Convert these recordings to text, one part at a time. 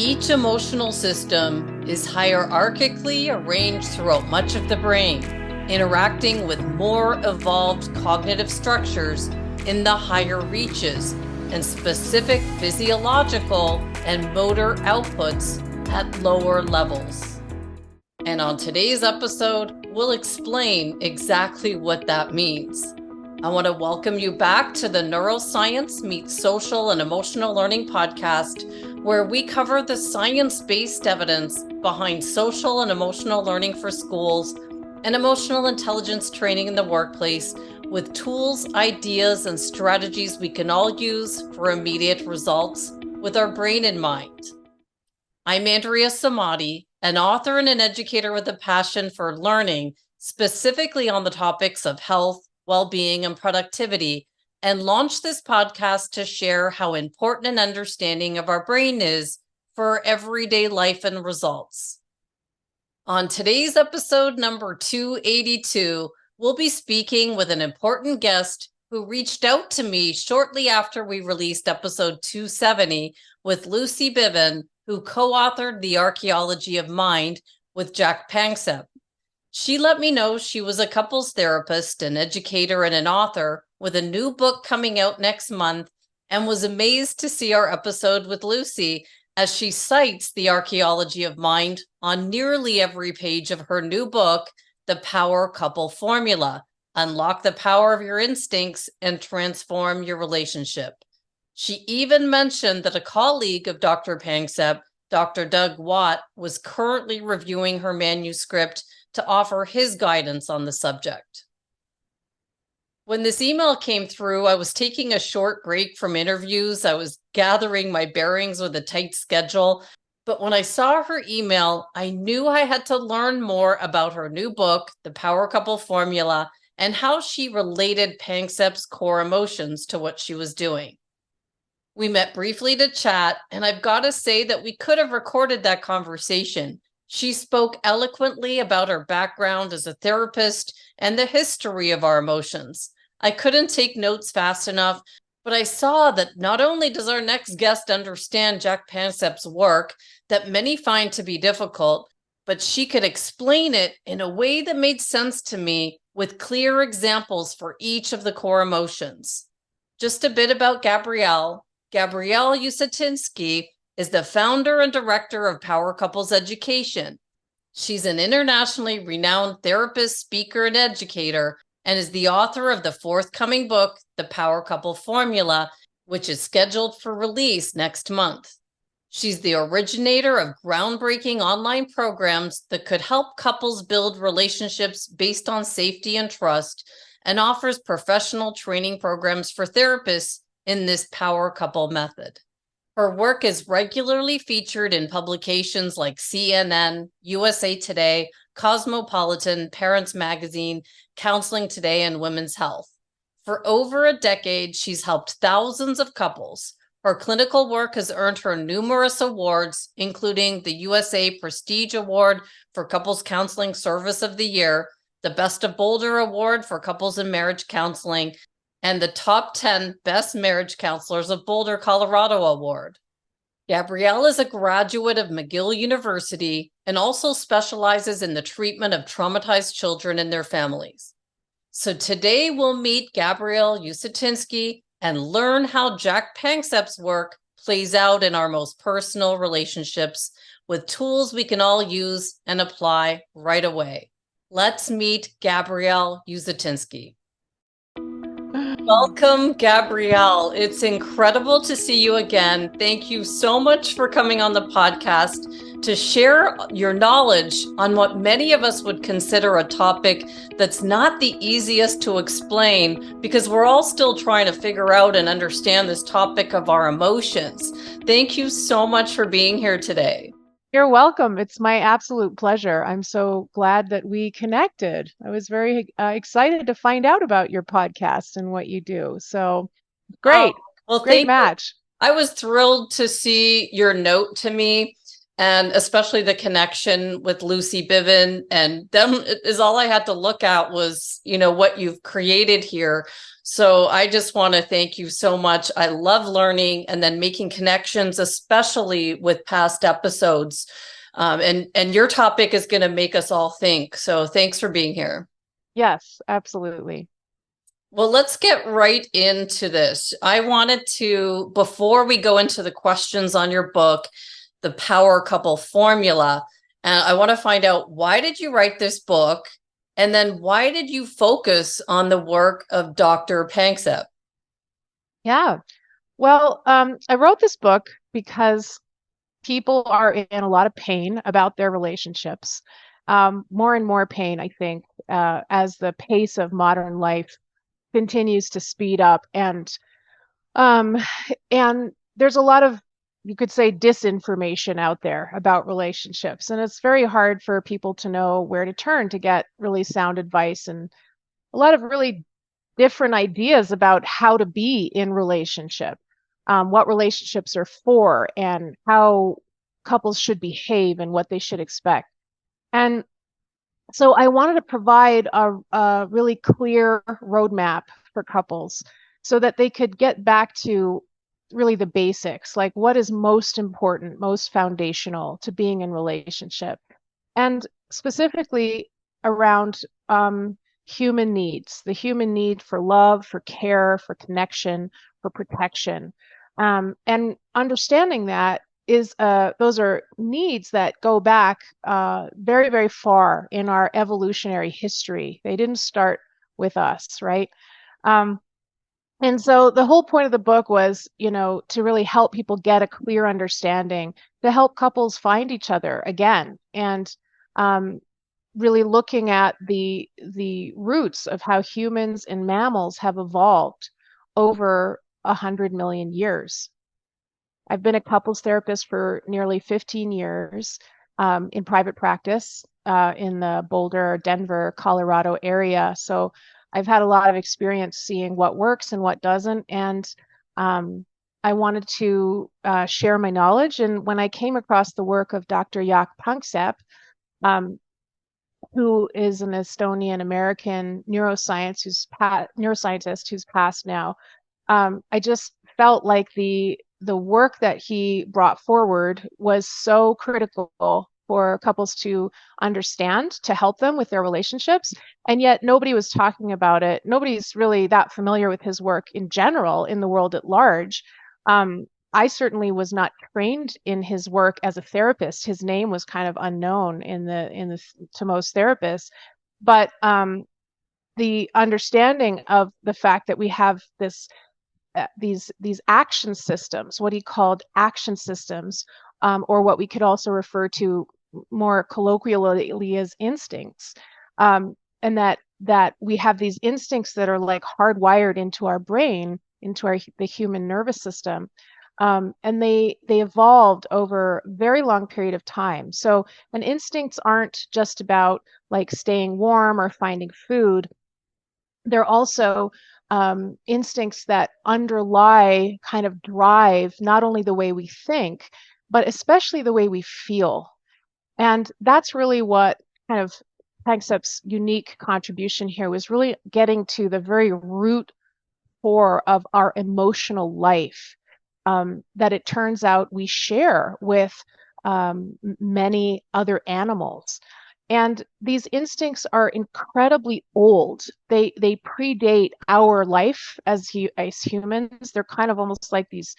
Each emotional system is hierarchically arranged throughout much of the brain, interacting with more evolved cognitive structures in the higher reaches and specific physiological and motor outputs at lower levels. And on today's episode, we'll explain exactly what that means. I want to welcome you back to the Neuroscience Meets Social and Emotional Learning podcast, where we cover the science-based evidence behind social and emotional learning for schools and emotional intelligence training in the workplace with tools, ideas, and strategies we can all use for immediate results with our brain in mind. I'm Andrea Samadi, an author and an educator with a passion for learning, specifically on the topics of health, well-being, and productivity, and launched this podcast to share how important an understanding of our brain is for everyday life and results. On today's episode number 282, we'll be speaking with an important guest who reached out to me shortly after we released episode 270 with Lucy Biven, who co-authored The Archaeology of Mind with Jaak Panksepp. She let me know she was a couples therapist, an educator, and an author with a new book coming out next month, and was amazed to see our episode with Lucy as she cites The Archaeology of Mind on nearly every page of her new book, The Power Couple Formula: Unlock the Power of Your Instincts and Transform Your Relationship. She even mentioned that a colleague of Dr. Panksepp, Dr. Doug Watt, was currently reviewing her manuscript to offer his guidance on the subject. When this email came through, I was taking a short break from interviews. I was gathering my bearings with a tight schedule. But when I saw her email, I knew I had to learn more about her new book, The Power Couple Formula, and how she related Panksepp's core emotions to what she was doing. We met briefly to chat, and I've got to say that we could have recorded that conversation. She spoke eloquently about her background as a therapist and the history of our emotions. I couldn't take notes fast enough, but I saw that not only does our next guest understand Jaak Panksepp's work that many find to be difficult, but she could explain it in a way that made sense to me with clear examples for each of the core emotions. Just a bit about Gabrielle. Gabrielle Usatynski is the founder and director of Power Couples Education. She's an internationally renowned therapist, speaker, and educator, and is the author of the forthcoming book, The Power Couple Formula, which is scheduled for release next month. She's the originator of groundbreaking online programs that could help couples build relationships based on safety and trust, and offers professional training programs for therapists in this Power Couple method. Her work is regularly featured in publications like CNN, USA Today, Cosmopolitan, Parents Magazine, Counseling Today, and Women's Health. For over a decade, she's helped thousands of couples. Her clinical work has earned her numerous awards, including the USA Prestige Award for Couples Counseling Service of the Year, the Best of Boulder Award for Couples and Marriage Counseling, and the Top 10 Best Marriage Counselors of Boulder, Colorado Award. Gabrielle is a graduate of McGill University and also specializes in the treatment of traumatized children and their families. So today we'll meet Gabrielle Usatynski and learn how Jaak Panksepp's work plays out in our most personal relationships with tools we can all use and apply right away. Let's meet Gabrielle Usatynski. Welcome, Gabrielle. It's incredible to see you again. Thank you so much for coming on the podcast to share your knowledge on what many of us would consider a topic that's not the easiest to explain, because we're all still trying to figure out and understand this topic of our emotions. Thank you so much for being here today. You're welcome. It's my absolute pleasure. I'm so glad that we connected. I was very excited to find out about your podcast and what you do. So great. Well, great match. I was thrilled to see your note to me. and especially the connection with Lucy Biven and them is all I had to look at was, what you've created here. So I just want to thank you so much. I love learning and then making connections, especially with past episodes. And your topic is going to make us all think. So thanks for being here. Yes, absolutely. Well, let's get right into this. I wanted to, before we go into the questions on your book, the Power Couple Formula, and I want to find out, why did you write this book? And then why did you focus on the work of Dr. Panksepp? Yeah. Well, I wrote this book because people are in a lot of pain about their relationships. More and more pain, I think, as the pace of modern life continues to speed up, um, and there's a lot of, you could say, disinformation out there about relationships, and it's very hard for people to know where to turn to get really sound advice, and a lot of really different ideas about how to be in relationship, what relationships are for, and how couples should behave and what they should expect. And so I wanted to provide a really clear roadmap for couples so that they could get back to really the basics, like what is most important, most foundational to being in relationship, and specifically around human needs, the human need for love, for care, for connection, for protection. And understanding that is those are needs that go back very, very far in our evolutionary history. They didn't start with us, right? Um, and so the whole point of the book was, to really help people get a clear understanding, to help couples find each other again, and um, really looking at the roots of how humans and mammals have evolved over 100 million years. I've been a couples therapist for nearly 15 years in private practice in the Boulder, Denver, Colorado area. So I've had a lot of experience seeing what works and what doesn't. And I wanted to share my knowledge. And when I came across the work of Dr. Jaak Panksepp, um, who is an Estonian American neuroscientist who's passed now, I just felt like the work that he brought forward was so critical for couples to understand, to help them with their relationships. And yet nobody was talking about it. Nobody's really that familiar with his work in general in the world at large. I certainly was not trained in his work as a therapist. His name was kind of unknown to most therapists, but the understanding of the fact that we have these action systems, what he called action systems, or what we could also refer to more colloquially as instincts, and that we have these instincts that are like hardwired into our brain, into the human nervous system, and they evolved over a very long period of time. So, and instincts aren't just about like staying warm or finding food. They're also instincts that underlie, kind of drive not only the way we think, but especially the way we feel. And that's really what kind of Panksepp's unique contribution here was, really getting to the very root core of our emotional life, that it turns out we share with many other animals. And these instincts are incredibly old. They predate our life as humans. They're kind of almost like these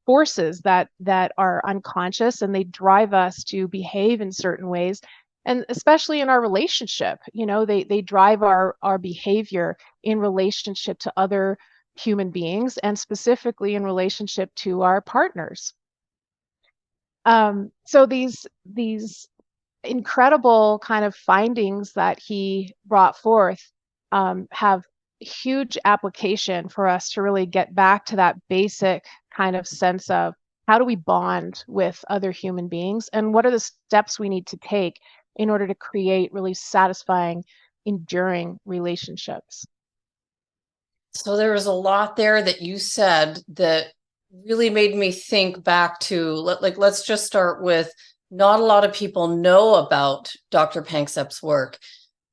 forces that are unconscious, and they drive us to behave in certain ways. And especially in our relationship, they drive our behavior in relationship to other human beings, and specifically in relationship to our partners. So these incredible kind of findings that he brought forth have huge application for us to really get back to that basic kind of sense of how do we bond with other human beings, and what are the steps we need to take in order to create really satisfying, enduring relationships. So there was a lot there that you said that really made me think back to, let's just start with not a lot of people know about Dr. Panksepp's work.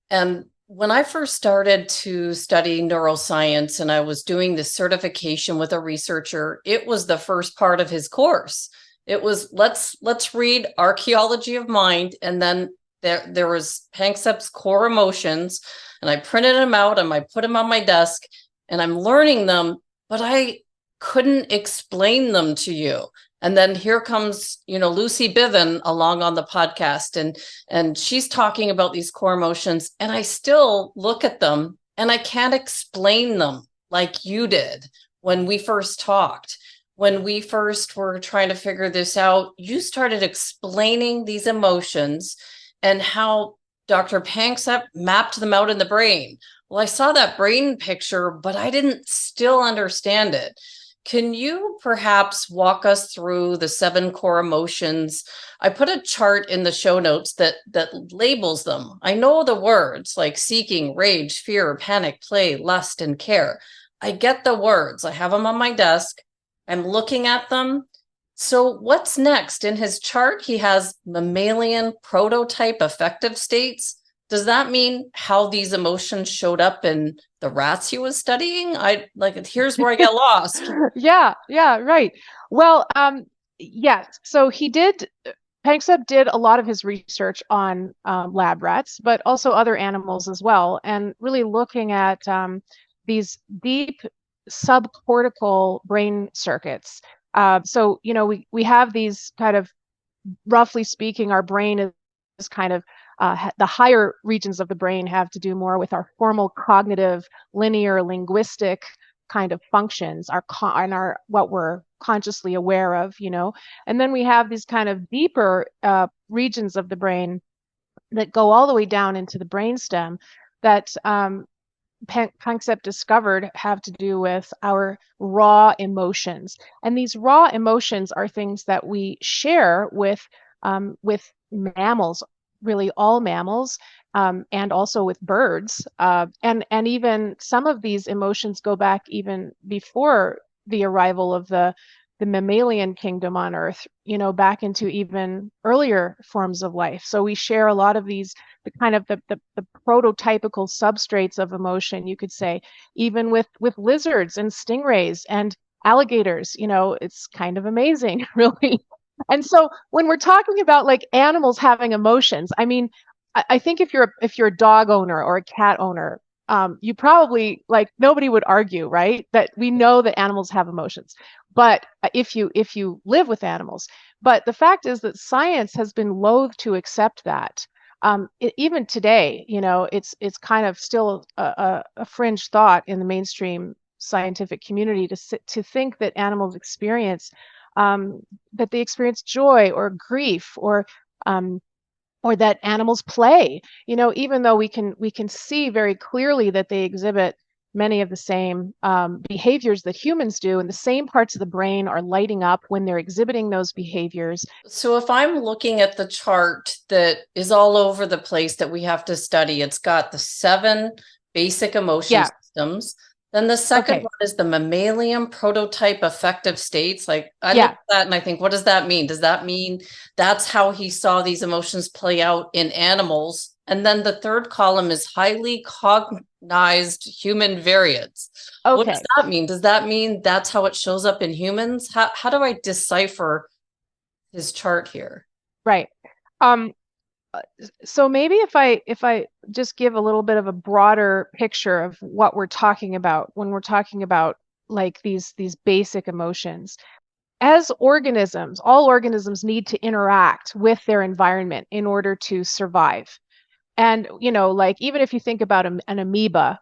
And when I first started to study neuroscience and I was doing this certification with a researcher, it was the first part of his course. It was let's read Archaeology of Mind, and then there was Panksepp's core emotions, and I printed them out and I put them on my desk, and I'm learning them, but I couldn't explain them to you. And then here comes, Lucy Biven along on the podcast, and she's talking about these core emotions, and I still look at them and I can't explain them like you did when we first talked. When we first were trying to figure this out, you started explaining these emotions and how Dr. Panksepp mapped them out in the brain. Well, I saw that brain picture, but I didn't still understand it. Can you perhaps walk us through the 7 core emotions? I put a chart in the show notes that labels them. I know the words like seeking, rage, fear, panic, play, lust, and care. I get the words. I have them on my desk. I'm looking at them. So what's next? In his chart, he has mammalian prototype affective states. Does that mean how these emotions showed up in the rats he was studying? Here's where I get lost. Yeah, right. Well, yes. So Panksepp did a lot of his research on lab rats, but also other animals as well, and really looking at these deep subcortical brain circuits. So, we have these kind of, roughly speaking, our brain is kind of the higher regions of the brain have to do more with our formal cognitive, linear, linguistic kind of functions, our what we're consciously aware of, and then we have these kind of deeper regions of the brain that go all the way down into the brainstem that Panksepp discovered have to do with our raw emotions. And these raw emotions are things that we share with mammals, really all mammals, and also with birds. And even some of these emotions go back even before the arrival of the mammalian kingdom on Earth, back into even earlier forms of life. So we share a lot of these, the kind of the prototypical substrates of emotion, you could say, even with lizards and stingrays and alligators. It's kind of amazing, really. And so when we're talking about like animals having emotions, I mean, I think if you're a dog owner or a cat owner, you probably, like, nobody would argue, right, that we know that animals have emotions. But if you live with animals, but the fact is that science has been loath to accept that. Even today, it's kind of still a fringe thought in the mainstream scientific community to think that animals experience that they experience joy or grief or that animals play, even though we can see very clearly that they exhibit many of the same behaviors that humans do, and the same parts of the brain are lighting up when they're exhibiting those behaviors. So if I'm looking at the chart that is all over the place that we have to study, it's got the 7 basic emotion systems. Then the second one is the mammalian prototype affective states. Like, I look at that and I think, what does that mean? Does that mean that's how he saw these emotions play out in animals? And then the third column is highly cognized human variants. What does that mean? Does that mean that's how it shows up in humans? How do I decipher his chart here? Right. So maybe if I just give a little bit of a broader picture of what we're talking about when we're talking about like these basic emotions. As organisms, all organisms need to interact with their environment in order to survive. And like, even if you think about an amoeba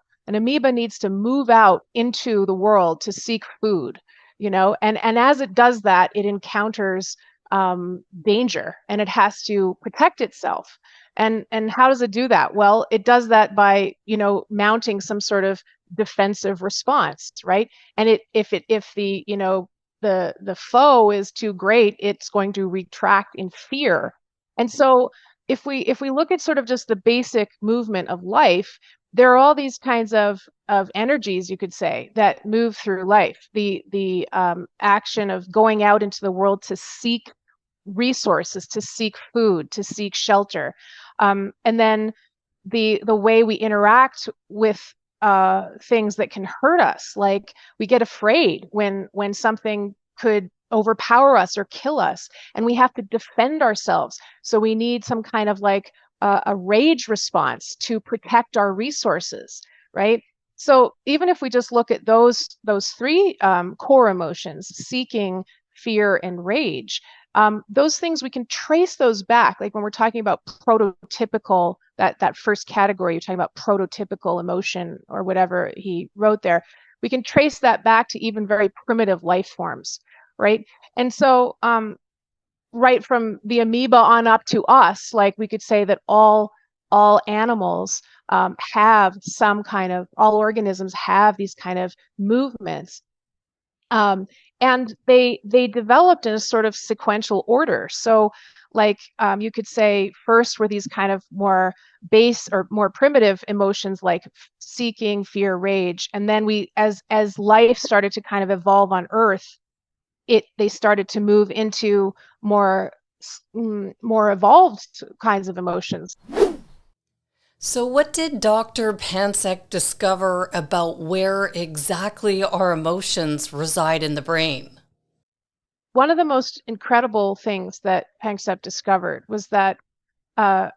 needs to move out into the world to seek food, and as it does that, it encounters danger, and it has to protect itself. And how does it do that? Well, it does that by mounting some sort of defensive response, right? And if the the foe is too great, it's going to retract in fear. And so if we look at sort of just the basic movement of life, there are all these kinds of energies, you could say, that move through life. The action of going out into the world to seek resources, to seek food, to seek shelter. And then the way we interact with things that can hurt us, like we get afraid when something could overpower us or kill us, and we have to defend ourselves. So we need some kind of like a rage response to protect our resources, right? So even if we just look at those three core emotions, seeking, fear, and rage, those things we can trace those back. Like when we're talking about prototypical, that first category, you're talking about prototypical emotion or whatever he wrote there, we can trace that back to even very primitive life forms, right? And so right from the amoeba on up to us, like we could say that all animals have some kind of, all organisms have these kind of movements. And they developed in a sort of sequential order. So like you could say first were these kind of more base or more primitive emotions like seeking, fear, rage. And then we, as life started to kind of evolve on Earth, they started to move into more more evolved kinds of emotions. So, what did Dr. Panksepp discover about where exactly our emotions reside in the brain? One of the most incredible things that Panksepp discovered was that the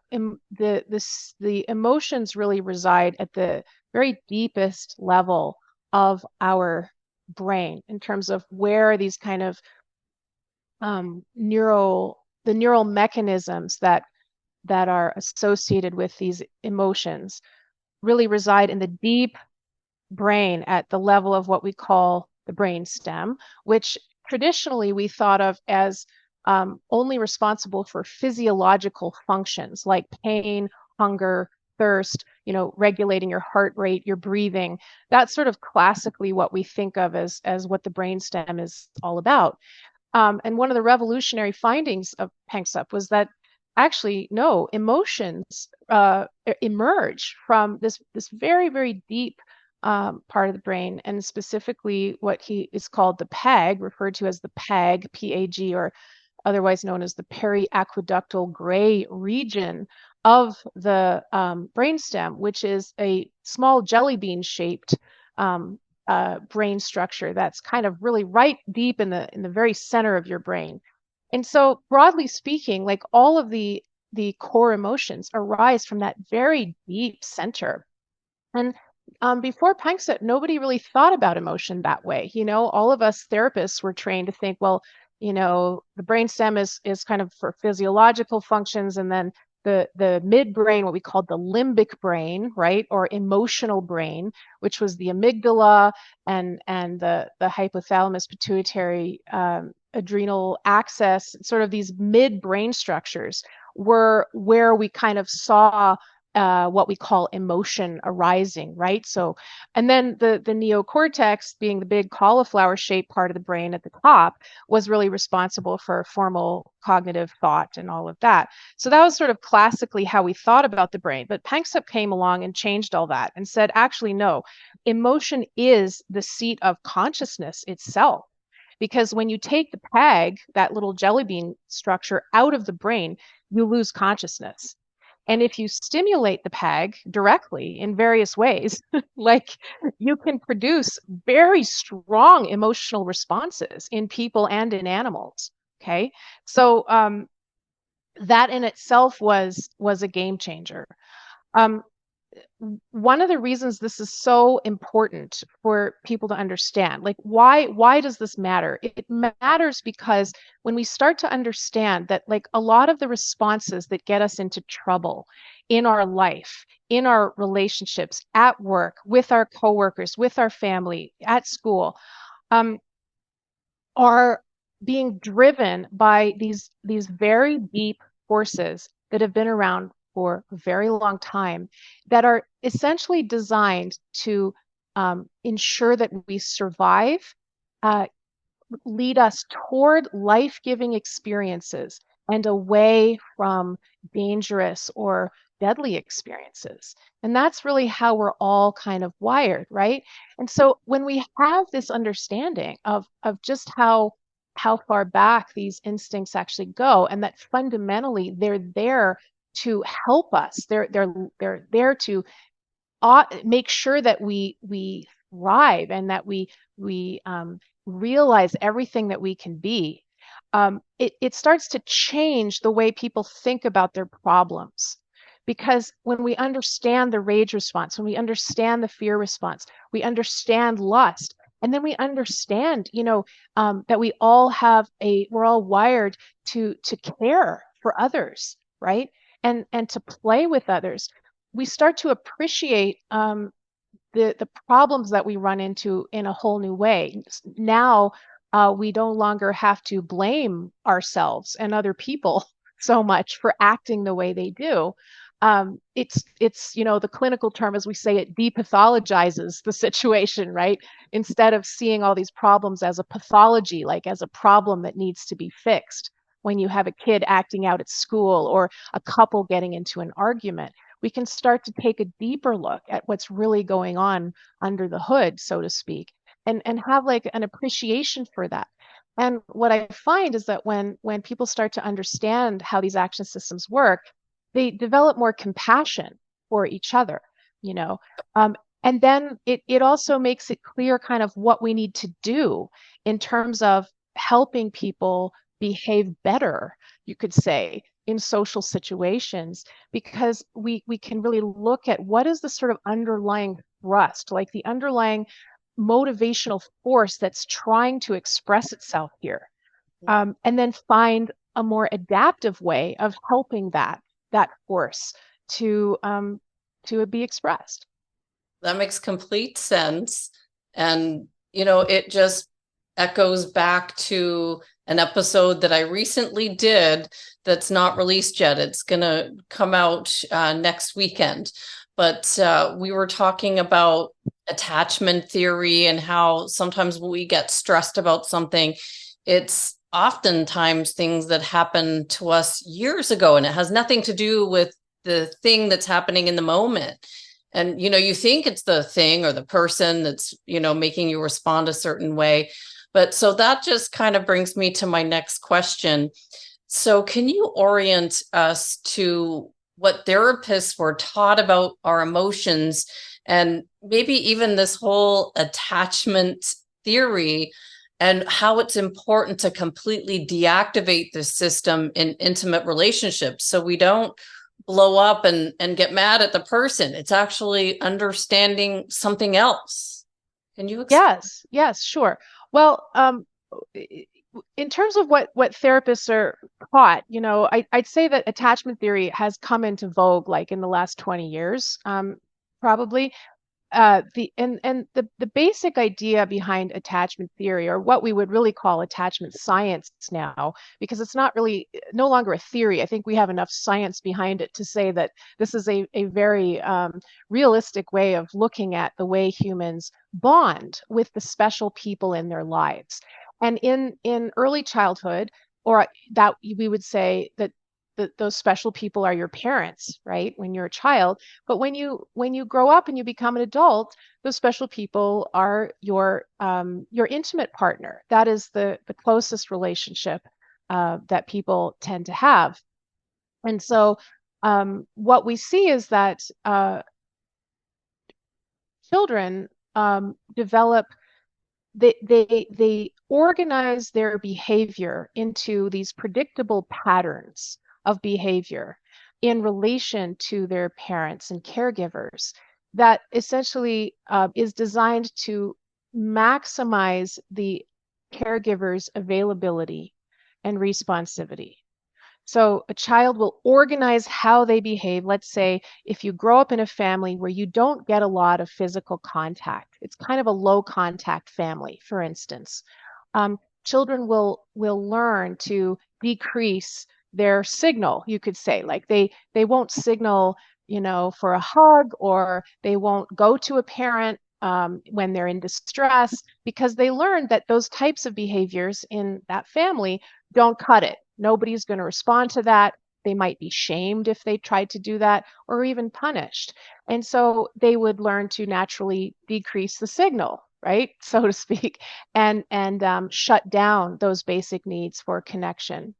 emotions really reside at the very deepest level of our brain in terms of where these kind of the neural mechanisms that are associated with these emotions really reside in the deep brain at the level of what we call the brain stem, which traditionally we thought of as only responsible for physiological functions like pain, hunger, thirst, regulating your heart rate, your breathing. That's sort of classically what we think of as what the brain stem is all about. And one of the revolutionary findings of Panksepp was that actually, no, emotions emerge from this very, very deep part of the brain, and specifically what he is called the PAG, referred to as the PAG, PAG, or otherwise known as the periaqueductal gray region of the brainstem, which is a small jelly bean shaped brain structure that's kind of really right deep in the very center of your brain. And so, broadly speaking, like all of the core emotions arise from that very deep center. And before Panksepp, nobody really thought about emotion that way. All of us therapists were trained to think, well, the brainstem is kind of for physiological functions, and then the midbrain, what we called the limbic brain, right, or emotional brain, which was the amygdala and the hypothalamus pituitary adrenal axis, sort of these mid brain structures were where we kind of saw what we call emotion arising, right? So, and then the neocortex, being the big cauliflower-shaped part of the brain at the top, was really responsible for formal cognitive thought and all of that. So that was sort of classically how we thought about the brain. But Panksepp came along and changed all that and said, actually, no, emotion is the seat of consciousness itself. Because when you take the PAG, that little jelly bean structure, out of the brain, you lose consciousness. And if you stimulate the PAG directly in various ways, like you can produce very strong emotional responses in people and in animals. Okay. So that in itself was a game changer. Um, one of the reasons this is so important for people to understand, like why does this matter? It matters because when we start to understand that, like, a lot of the responses that get us into trouble in our life, in our relationships, at work, with our coworkers, with our family, at school, um, are being driven by these very deep forces that have been around for a very long time, that are essentially designed to ensure that we survive, uh, lead us toward life-giving experiences and away from dangerous or deadly experiences. And that's really how we're all kind of wired, right? And so when we have this understanding of just how how far back these instincts actually go, and that fundamentally they're there to help us. They're there to make sure that we thrive and that we realize everything that we can be. It starts to change the way people think about their problems. Because when we understand the rage response, when we understand the fear response, we understand lust, and then we understand, that we're all wired to care for others, right? And to play with others. We start to appreciate the problems that we run into in a whole new way. Now we no longer have to blame ourselves and other people so much for acting the way they do. It's the clinical term, as we say, it depathologizes the situation, right? Instead of seeing all these problems as a pathology, like as a problem that needs to be fixed. When you have a kid acting out at school or a couple getting into an argument, we can start to take a deeper look at what's really going on under the hood, so to speak, and have like an appreciation for that. And what I find is that when people start to understand how these action systems work, they develop more compassion for each other, you know. And then it also makes it clear kind of what we need to do in terms of helping people behave better, you could say, in social situations, because we can really look at what is the sort of underlying thrust, like the underlying motivational force that's trying to express itself here, and then find a more adaptive way of helping that force to be expressed. That makes complete sense. And, it just echoes back to an episode that I recently did that's not released yet. It's going to come out next weekend. But we were talking about attachment theory and how sometimes when we get stressed about something, it's oftentimes things that happened to us years ago, and it has nothing to do with the thing that's happening in the moment. And, you think it's the thing or the person that's, making you respond a certain way. But so that just kind of brings me to my next question. So can you orient us to what therapists were taught about our emotions and maybe even this whole attachment theory and how it's important to completely deactivate the system in intimate relationships so we don't blow up and get mad at the person? It's actually understanding something else. Can you explain? Yes, sure. Well, in terms of what therapists are taught, I'd say that attachment theory has come into vogue like in the last 20 years, probably. The basic idea behind attachment theory, or what we would really call attachment science now, because it's no longer a theory. I think we have enough science behind it to say that this is a very realistic way of looking at the way humans bond with the special people in their lives. And in early childhood, or that we would say that those special people are your parents, right? When you're a child. But when you grow up and you become an adult, those special people are your intimate partner. That is the closest relationship that people tend to have. And so what we see is that children develop, they organize their behavior into these predictable patterns of behavior in relation to their parents and caregivers that essentially is designed to maximize the caregiver's availability and responsivity. So a child will organize how they behave. Let's say if you grow up in a family where you don't get a lot of physical contact, it's kind of a low contact family, for instance. Children will learn to decrease their signal, you could say. Like they won't signal, for a hug, or they won't go to a parent when they're in distress, because they learned that those types of behaviors in that family don't cut it. Nobody's going to respond to that. They might be shamed if they tried to do that, or even punished. And so they would learn to naturally decrease the signal, right? So to speak, and shut down those basic needs for connection.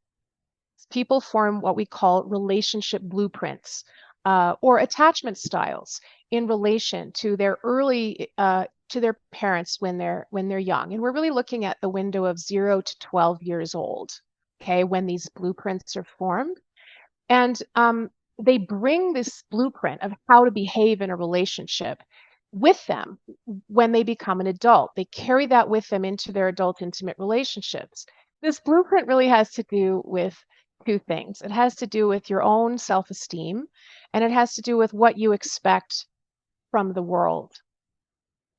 People form what we call relationship blueprints or attachment styles in relation to their early to their parents when they're young. And we're really looking at the window of 0 to 12 years old, okay, when these blueprints are formed. And they bring this blueprint of how to behave in a relationship with them when they become an adult. They carry that with them into their adult intimate relationships. This blueprint really has to do with two things. It has to do with your own self esteem, and it has to do with what you expect from the world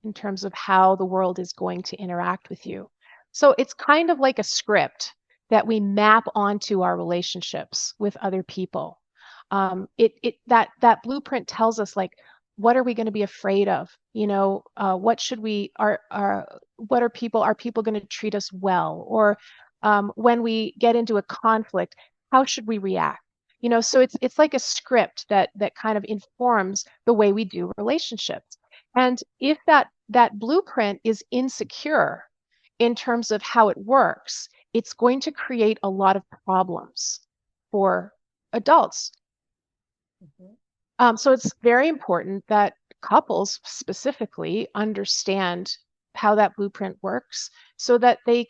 in terms of how the world is going to interact with you. So it's kind of like a script that we map onto our relationships with other people. That blueprint tells us, like, what are we going to be afraid of? What should we what are people going to treat us well? Or when we get into a conflict, how should we react? So it's like a script that kind of informs the way we do relationships. And if that blueprint is insecure in terms of how it works, it's going to create a lot of problems for adults. So it's very important that couples specifically understand how that blueprint works so that they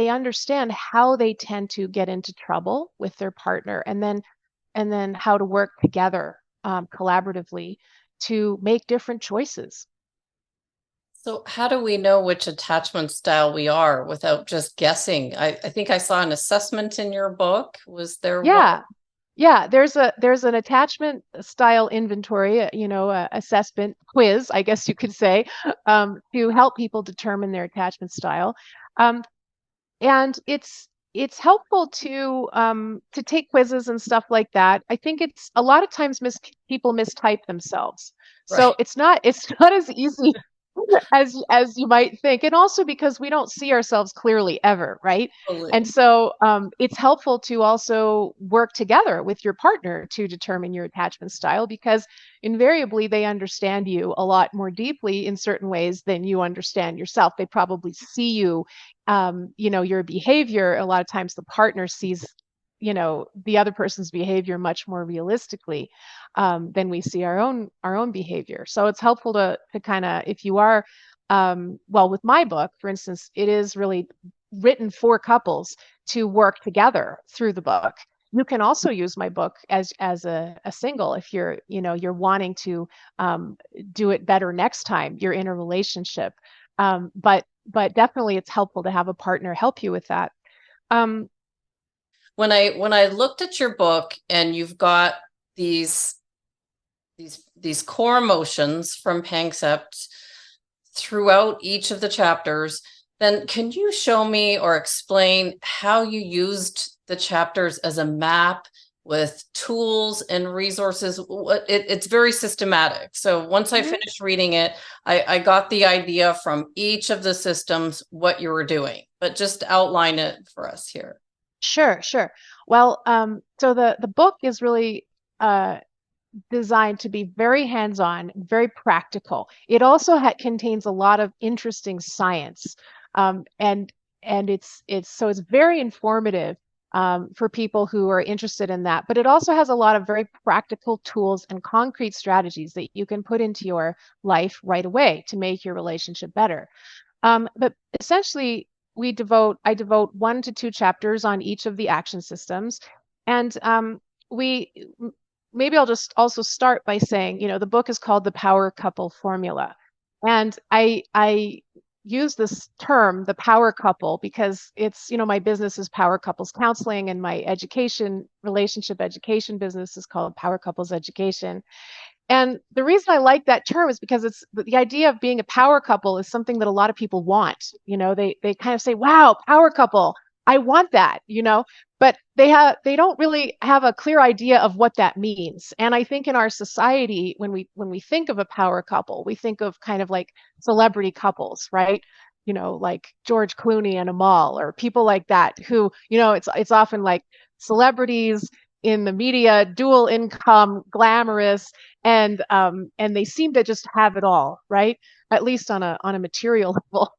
understand how they tend to get into trouble with their partner, and then how to work together collaboratively to make different choices. So, how do we know which attachment style we are without just guessing? I think I saw an assessment in your book. Was there one? Yeah, there's an attachment style inventory, assessment quiz, I guess you could say, to help people determine their attachment style. Um, and it's helpful to take quizzes and stuff like that. I think it's a lot of times people mistype themselves, so Right. it's not as easy as you might think, and also because we don't see ourselves clearly ever, right? And Totally. so it's helpful to also work together with your partner to determine your attachment style, because invariably they understand you a lot more deeply in certain ways than you understand yourself. They probably see you, your behavior. A lot of times the partner sees the other person's behavior much more realistically than we see our own behavior. So it's helpful to kind of, if you are, well, with my book, for instance, it is really written for couples to work together through the book. You can also use my book as a single if you're wanting to do it better next time you're in a relationship. But definitely it's helpful to have a partner help you with that. Um, When I looked at your book, and you've got these these core emotions from Panksepp throughout each of the chapters, then can you show me or explain how you used the chapters as a map with tools and resources? It's very systematic. So once I mhm. finished reading it, I got the idea from each of the systems what you were doing, but just outline it for us here. Sure, sure. Well, so the book is really designed to be very hands-on, very practical. It also contains a lot of interesting science, and it's very informative for people who are interested in that. But it also has a lot of very practical tools and concrete strategies that you can put into your life right away to make your relationship better. But essentially, I devote 1 to 2 chapters on each of the action systems, and we maybe I'll just also start by saying, the book is called The Power Couple Formula, and I use this term, the power couple, because it's, my business is Power Couples Counseling, and my relationship education business is called Power Couples Education. And the reason I like that term is because it's the idea of being a power couple is something that a lot of people want. They kind of say, "Wow, power couple, I want that," but they don't really have a clear idea of what that means. And I think in our society, when we think of a power couple, we think of kind of like celebrity couples, right? Like George Clooney and Amal, or people like that who, it's often like celebrities in the media, dual income, glamorous, and they seem to just have it all, right? at least on a material level.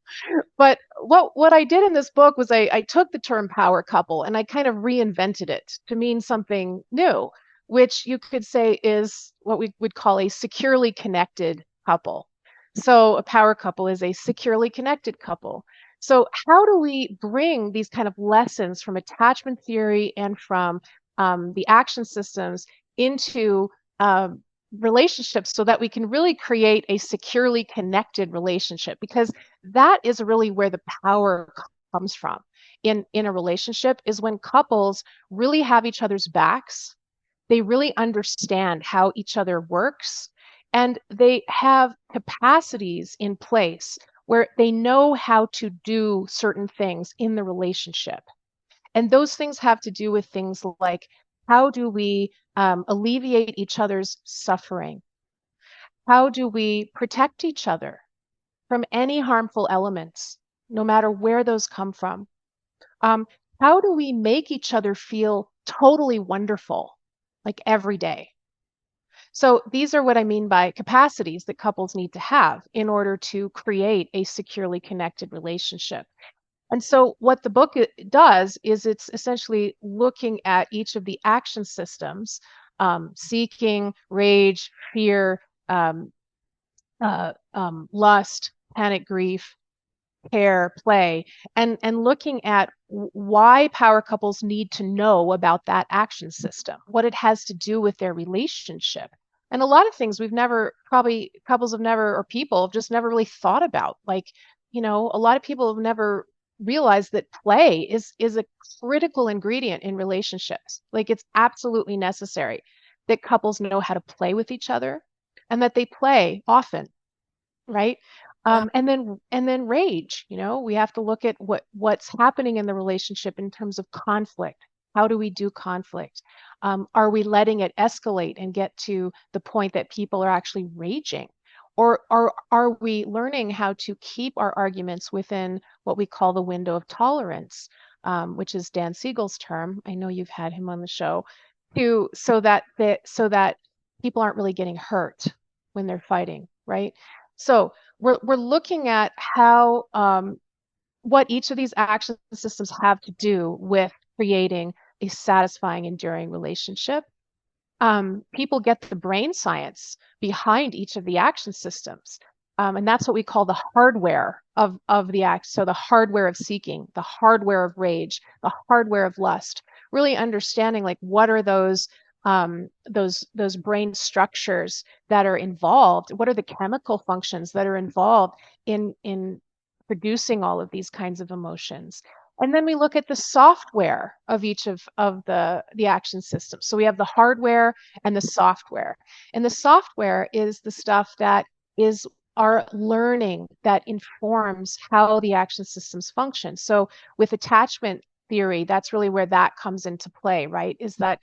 But what I did in this book was I took the term power couple and I kind of reinvented it to mean something new, which you could say is what we would call a securely connected couple. So a power couple is a securely connected couple. So how do we bring these kind of lessons from attachment theory and from the action systems into relationships so that we can really create a securely connected relationship? Because that is really where the power comes from in a relationship, is when couples really have each other's backs, they really understand how each other works, and they have capacities in place where they know how to do certain things in the relationship. And those things have to do with things like, how do we alleviate each other's suffering? How do we protect each other from any harmful elements, no matter where those come from? Um, how do we make each other feel totally wonderful, like every day? So these are what I mean by capacities that couples need to have in order to create a securely connected relationship. And so what the book does is it's essentially looking at each of the action systems, seeking, rage, fear, um, lust, panic, grief, care, play, and looking at why power couples need to know about that action system, what it has to do with their relationship. And a lot of things we've never, probably couples have never, or people have just never really thought about. Like, a lot of people have never realized that play is a critical ingredient in relationships. Like, it's absolutely necessary that couples know how to play with each other and that they play often, right? Yeah. And then rage. We have to look at what's happening in the relationship in terms of conflict. How do we do conflict? Are we letting it escalate and get to the point that people are actually raging? Or are we learning how to keep our arguments within what we call the window of tolerance, which is Dan Siegel's term? I know you've had him on the show, so that people aren't really getting hurt when they're fighting, right? So we're looking at how what each of these action systems have to do with creating a satisfying, enduring relationship. People get the brain science behind each of the action systems. And that's what we call the hardware of the act. So the hardware of seeking, the hardware of rage, the hardware of lust, really understanding like what are those brain structures that are involved, what are the chemical functions that are involved in producing all of these kinds of emotions. And then we look at the software of each of the action systems. So we have the hardware and the software. And the software is the stuff that is our learning that informs how the action systems function. So with attachment theory, that's really where that comes into play, right? Is that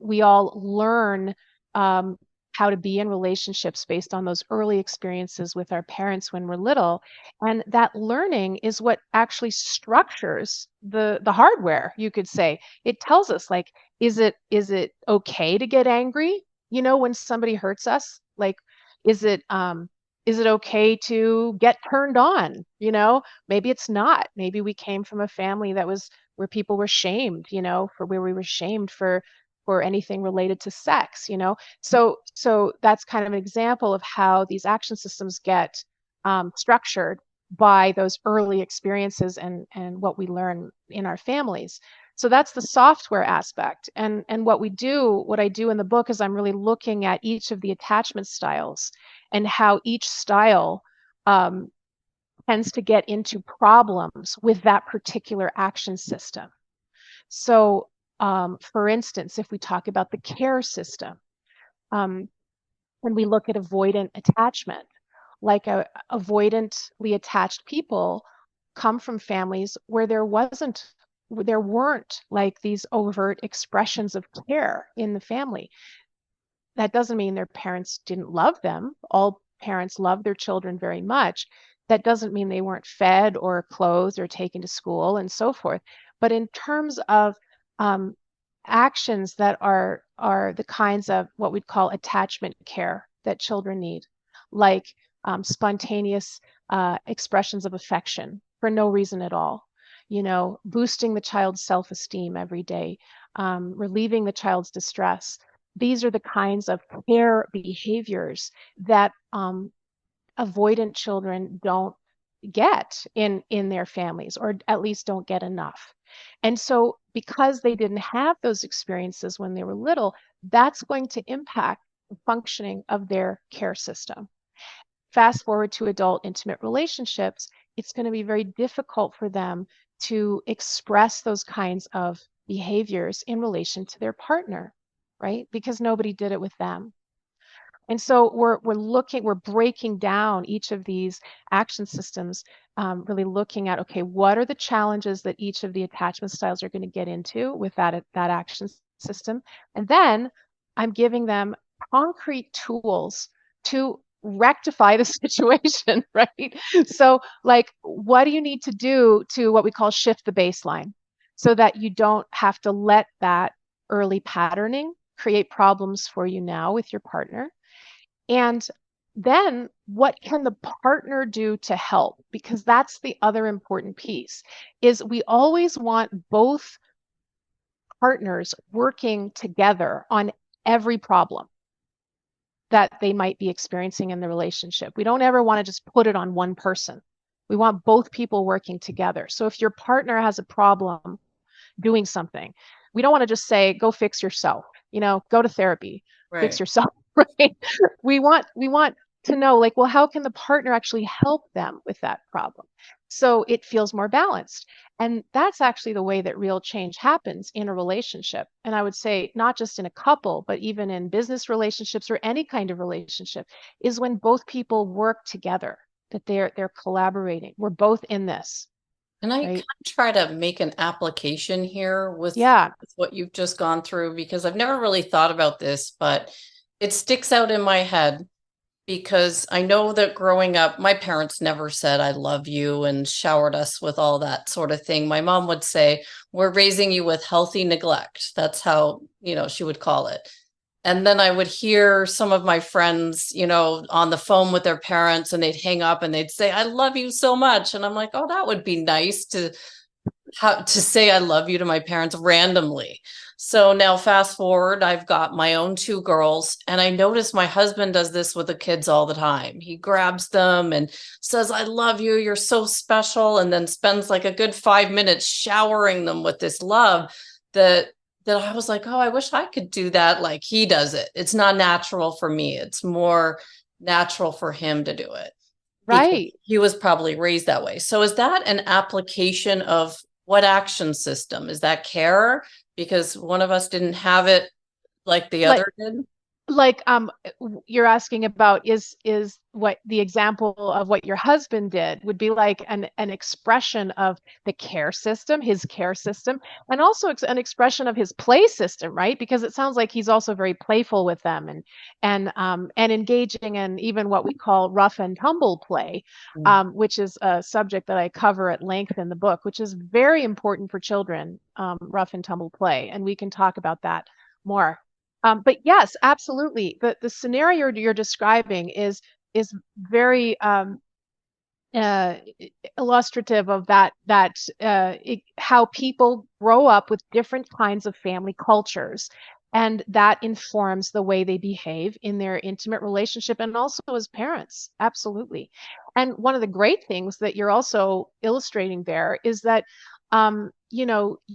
we all learn how to be in relationships based on those early experiences with our parents when we're little. And that learning is what actually structures the hardware, you could say. It tells us like, is it okay to get angry, when somebody hurts us? Like, is it okay to get turned on? Maybe it's not. Maybe we came from a family that was where people were shamed, for where we were shamed for anything related to sex. So that's kind of an example of how these action systems get structured by those early experiences and what we learn in our families. So that's the software aspect. And what I do in the book is I'm really looking at each of the attachment styles and how each style tends to get into problems with that particular action system. So, for instance, if we talk about the care system, when we look at avoidant attachment, like avoidantly attached people come from families where there weren't like these overt expressions of care in the family. That doesn't mean their parents didn't love them. All parents love their children very much. That doesn't mean they weren't fed or clothed or taken to school and so forth. But in terms of um, actions that are the kinds of what we'd call attachment care that children need, like spontaneous expressions of affection for no reason at all. Boosting the child's self-esteem every day, relieving the child's distress. These are the kinds of care behaviors that avoidant children don't get in their families, or at least don't get enough. And so because they didn't have those experiences when they were little, that's going to impact the functioning of their care system. Fast forward to adult intimate relationships, it's going to be very difficult for them to express those kinds of behaviors in relation to their partner, right? Because nobody did it with them. And so we're breaking down each of these action systems, really looking at, okay, what are the challenges that each of the attachment styles are going to get into with that action system? And then I'm giving them concrete tools to rectify the situation, right? So like, what do you need to do to what we call shift the baseline so that you don't have to let that early patterning create problems for you now with your partner? And then what can the partner do to help? Because that's the other important piece, is we always want both partners working together on every problem that they might be experiencing in the relationship. We don't ever want to just put it on one person. We want both people working together. So if your partner has a problem doing something, we don't want to just say, go fix yourself, go to therapy, fix yourself, right? We want to know, like, well, how can the partner actually help them with that problem so it feels more balanced? And that's actually the way that real change happens in a relationship. And I would say not just in a couple, but even in business relationships or any kind of relationship, is when both people work together, that they're collaborating. We're both in this. And I kind of try to make an application here with what you've just gone through, because I've never really thought about this, but it sticks out in my head because I know that growing up, my parents never said, I love you, and showered us with all that sort of thing. My mom would say, we're raising you with healthy neglect. That's how, she would call it. And then I would hear some of my friends, on the phone with their parents, and they'd hang up and they'd say, I love you so much. And I'm like, oh, that would be nice to say I love you to my parents randomly. So now fast forward, I've got my own 2 girls, and I notice my husband does this with the kids all the time. He grabs them and says, I love you, you're so special, and then spends like a good 5 minutes showering them with this love that I was like, oh, I wish I could do that like he does it. It's not natural for me. It's more natural for him to do it. Right. He was probably raised that way. So is that an application of what action system? Is that care? Because one of us didn't have it like the other did? Like you're asking about is what the example of what your husband did would be like an expression of the care system, his care system, and also an expression of his play system, right? Because it sounds like he's also very playful with them and engaging in even what we call rough and tumble play, which is a subject that I cover at length in the book, which is very important for children, rough and tumble play, and we can talk about that more. But yes, absolutely. The scenario you're describing is very illustrative of how people grow up with different kinds of family cultures, and that informs the way they behave in their intimate relationship and also as parents. Absolutely. And one of the great things that you're also illustrating there is that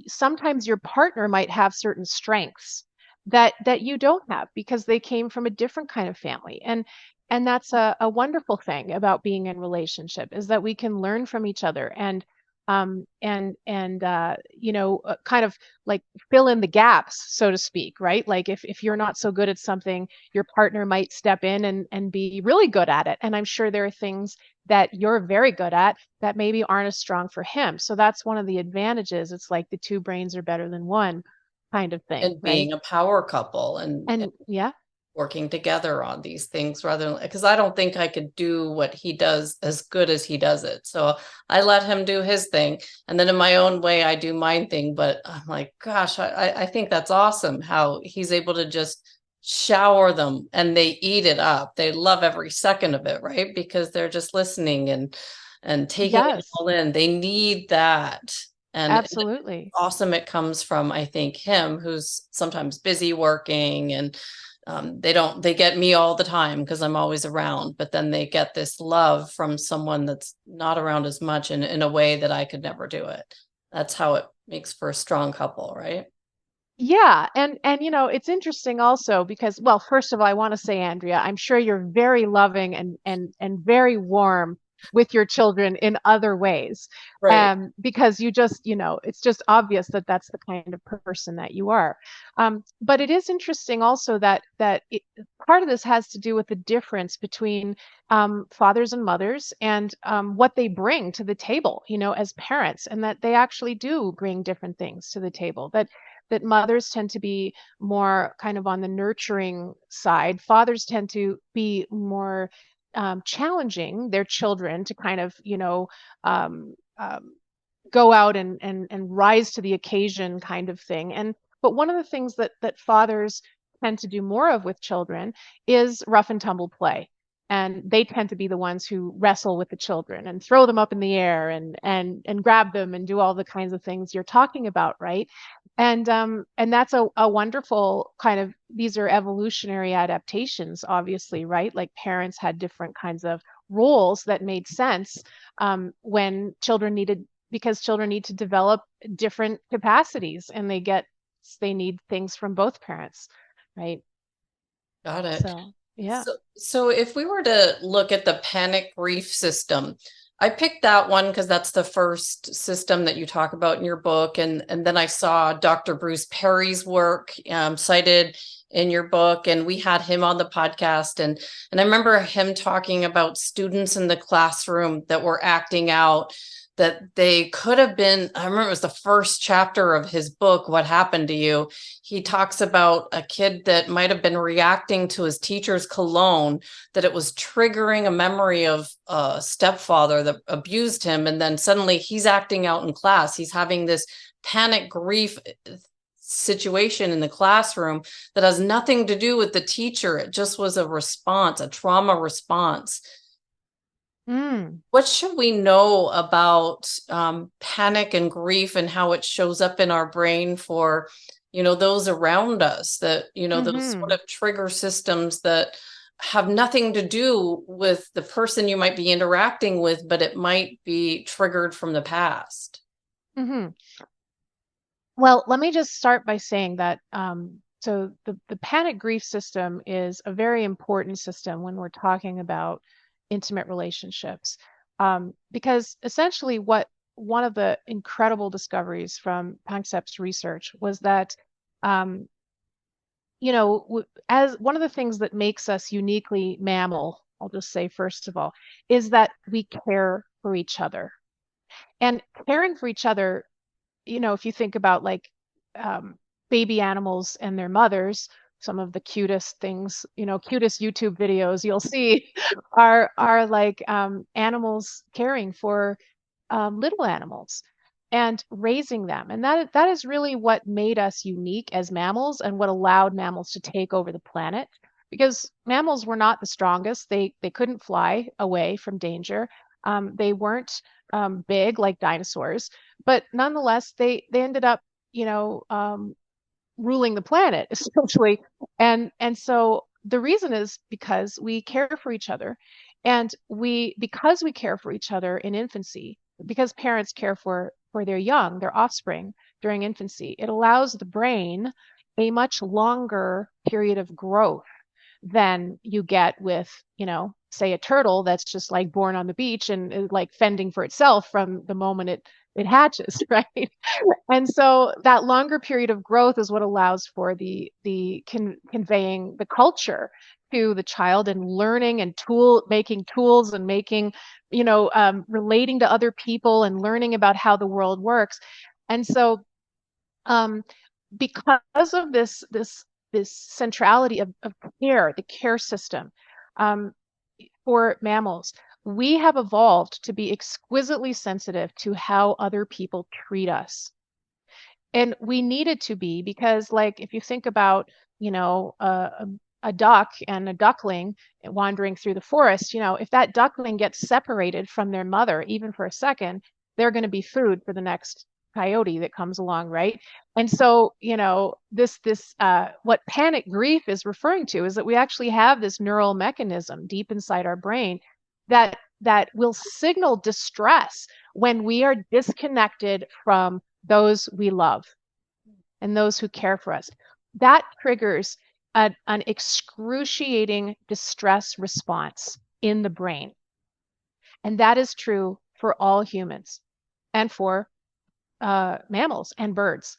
sometimes your partner might have certain strengths that you don't have because they came from a different kind of family. And that's a wonderful thing about being in relationship, is that we can learn from each other and kind of like fill in the gaps, so to speak, right? Like if you're not so good at something, your partner might step in and be really good at it. And I'm sure there are things that you're very good at that maybe aren't as strong for him. So that's one of the advantages. It's like the 2 brains are better than one kind of thing. And being right? a power couple and yeah, working together on these things rather than, because I don't think I could do what he does as good as he does it. So I let him do his thing. And then in my own way, I do my thing. But I'm like, gosh, I think that's awesome how he's able to just shower them and they eat it up. They love every second of it, right? Because they're just listening and taking it Yes, all in. They need that. And it's absolutely. awesome it comes from, I think, him, who's sometimes busy working, and they get me all the time because I'm always around, but then they get this love from someone that's not around as much in a way that I could never do it. That's how it makes for a strong couple, right? Yeah, and it's interesting also because, well, first of all, I want to say, Andrea, I'm sure you're very loving and very warm with your children in other ways. Right. Because you just, it's just obvious that that's the kind of person that you are. But it is interesting also part of this has to do with the difference between fathers and mothers and what they bring to the table, as parents, and that they actually do bring different things to the table. That mothers tend to be more kind of on the nurturing side. Fathers tend to be more challenging their children to kind of, um, um, go out and rise to the occasion kind of thing. But one of the things that fathers tend to do more of with children is rough and tumble play. And they tend to be the ones who wrestle with the children and throw them up in the air and grab them and do all the kinds of things you're talking about, right? And that's a wonderful kind of, these are evolutionary adaptations, obviously, right? Like parents had different kinds of roles that made sense when children needed, because children need to develop different capacities and they need things from both parents, right? Got it. So yeah. So if we were to look at the panic grief system, I picked that one because that's the first system that you talk about in your book. And then I saw Dr. Bruce Perry's work cited in your book, and we had him on the podcast. And I remember him talking about students in the classroom that were acting out, that they could have been, I remember it was the first chapter of his book, What Happened to You. He talks about a kid that might have been reacting to his teacher's cologne, that it was triggering a memory of a stepfather that abused him. And then suddenly he's acting out in class. He's having this panic grief situation in the classroom that has nothing to do with the teacher. It just was a response, a trauma response. Mm, What should we know about panic and grief and how it shows up in our brain for, those around us, that, those sort mm-hmm. of trigger systems that have nothing to do with the person you might be interacting with, but it might be triggered from the past? Mm-hmm. Well, let me just start by saying that so the panic grief system is a very important system when we're talking about intimate relationships. Because essentially what one of the incredible discoveries from Panksepp's research was that um, as one of the things that makes us uniquely mammal, I'll just say first of all, is that we care for each other. And caring for each other, if you think about like baby animals and their mothers, some of the cutest things, cutest YouTube videos you'll see are like animals caring for little animals and raising them. And that is really what made us unique as mammals and what allowed mammals to take over the planet. Because mammals were not the strongest. They couldn't fly away from danger. They weren't big like dinosaurs, but nonetheless, they ended up, you know, um, ruling the planet essentially. And so the reason is because we care for each other, and because we care for each other in infancy, because parents care for their young, their offspring during infancy, it allows the brain a much longer period of growth than you get with, say a turtle that's just like born on the beach and is like fending for itself from the moment it hatches, right? And so that longer period of growth is what allows for conveying the culture to the child and learning and making tools and making, relating to other people and learning about how the world works. And so um, because of this centrality of care, the care system um, for mammals, we have evolved to be exquisitely sensitive to how other people treat us. And we needed to be because, like, if you think about a duck and a duckling wandering through the forest, if that duckling gets separated from their mother, even for a second, they're going to be food for the next coyote that comes along, right? And so, this what panic grief is referring to is that we actually have this neural mechanism deep inside our brain that will signal distress when we are disconnected from those we love and those who care for us. That triggers an excruciating distress response in the brain. And that is true for all humans and for mammals and birds.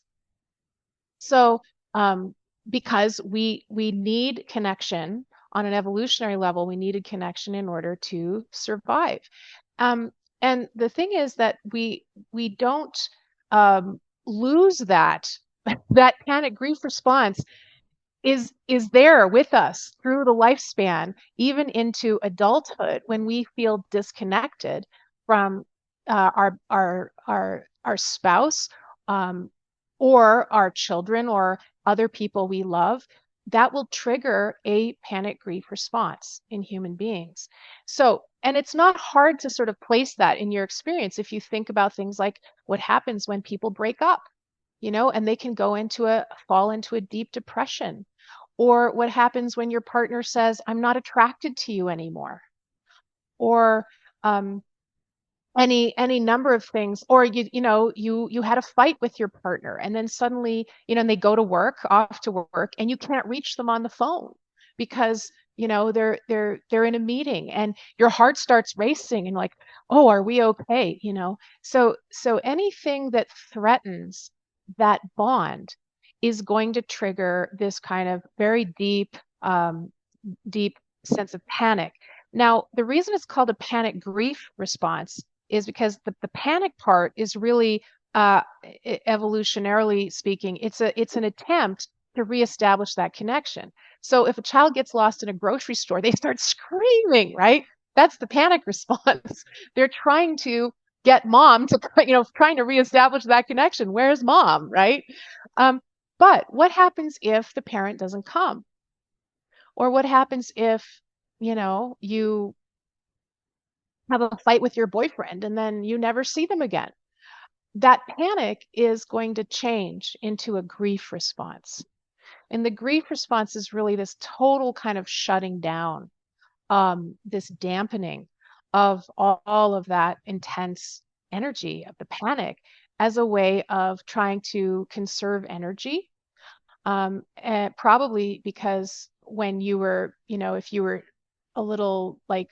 So, because we need connection on an evolutionary level, we needed connection in order to survive. And the thing is that we don't lose that that panic grief response is there with us through the lifespan, even into adulthood, when we feel disconnected from our spouse, or our children, or other people we love. That will trigger a panic grief response in human beings. So, and it's not hard to sort of place that in your experience if you think about things like what happens when people break up, and they can fall into a deep depression, or what happens when your partner says, I'm not attracted to you anymore, or any number of things, or you had a fight with your partner, and then suddenly, and they go to work, off to work, and you can't reach them on the phone because they're in a meeting, and your heart starts racing, and like, oh, are we okay? So anything that threatens that bond is going to trigger this kind of very deep sense of panic. Now, the reason it's called a panic grief response is because the panic part is really, evolutionarily speaking, it's an attempt to reestablish that connection. So if a child gets lost in a grocery store, they start screaming, right? That's the panic response. They're trying to get mom to, trying to reestablish that connection. Where's mom, right? But what happens if the parent doesn't come? Or what happens if, you have a fight with your boyfriend and then you never see them again? That panic is going to change into a grief response. And the grief response is really this total kind of shutting down, this dampening of all of that intense energy of the panic as a way of trying to conserve energy. And probably because when you were, if you were a little like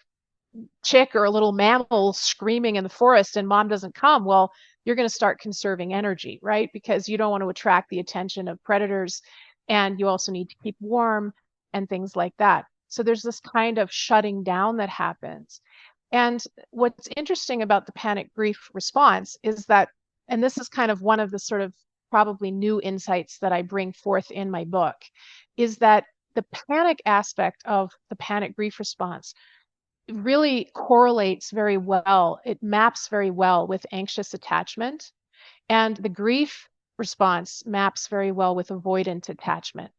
chick or a little mammal screaming in the forest and mom doesn't come, well, you're going to start conserving energy, right? Because you don't want to attract the attention of predators, and you also need to keep warm and things like that. So there's this kind of shutting down that happens. And what's interesting about the panic grief response is that, and this is kind of one of the sort of probably new insights that I bring forth in my book, is that the panic aspect of the panic grief response really correlates very well. It maps very well with anxious attachment, and the grief response maps very well with avoidant attachment.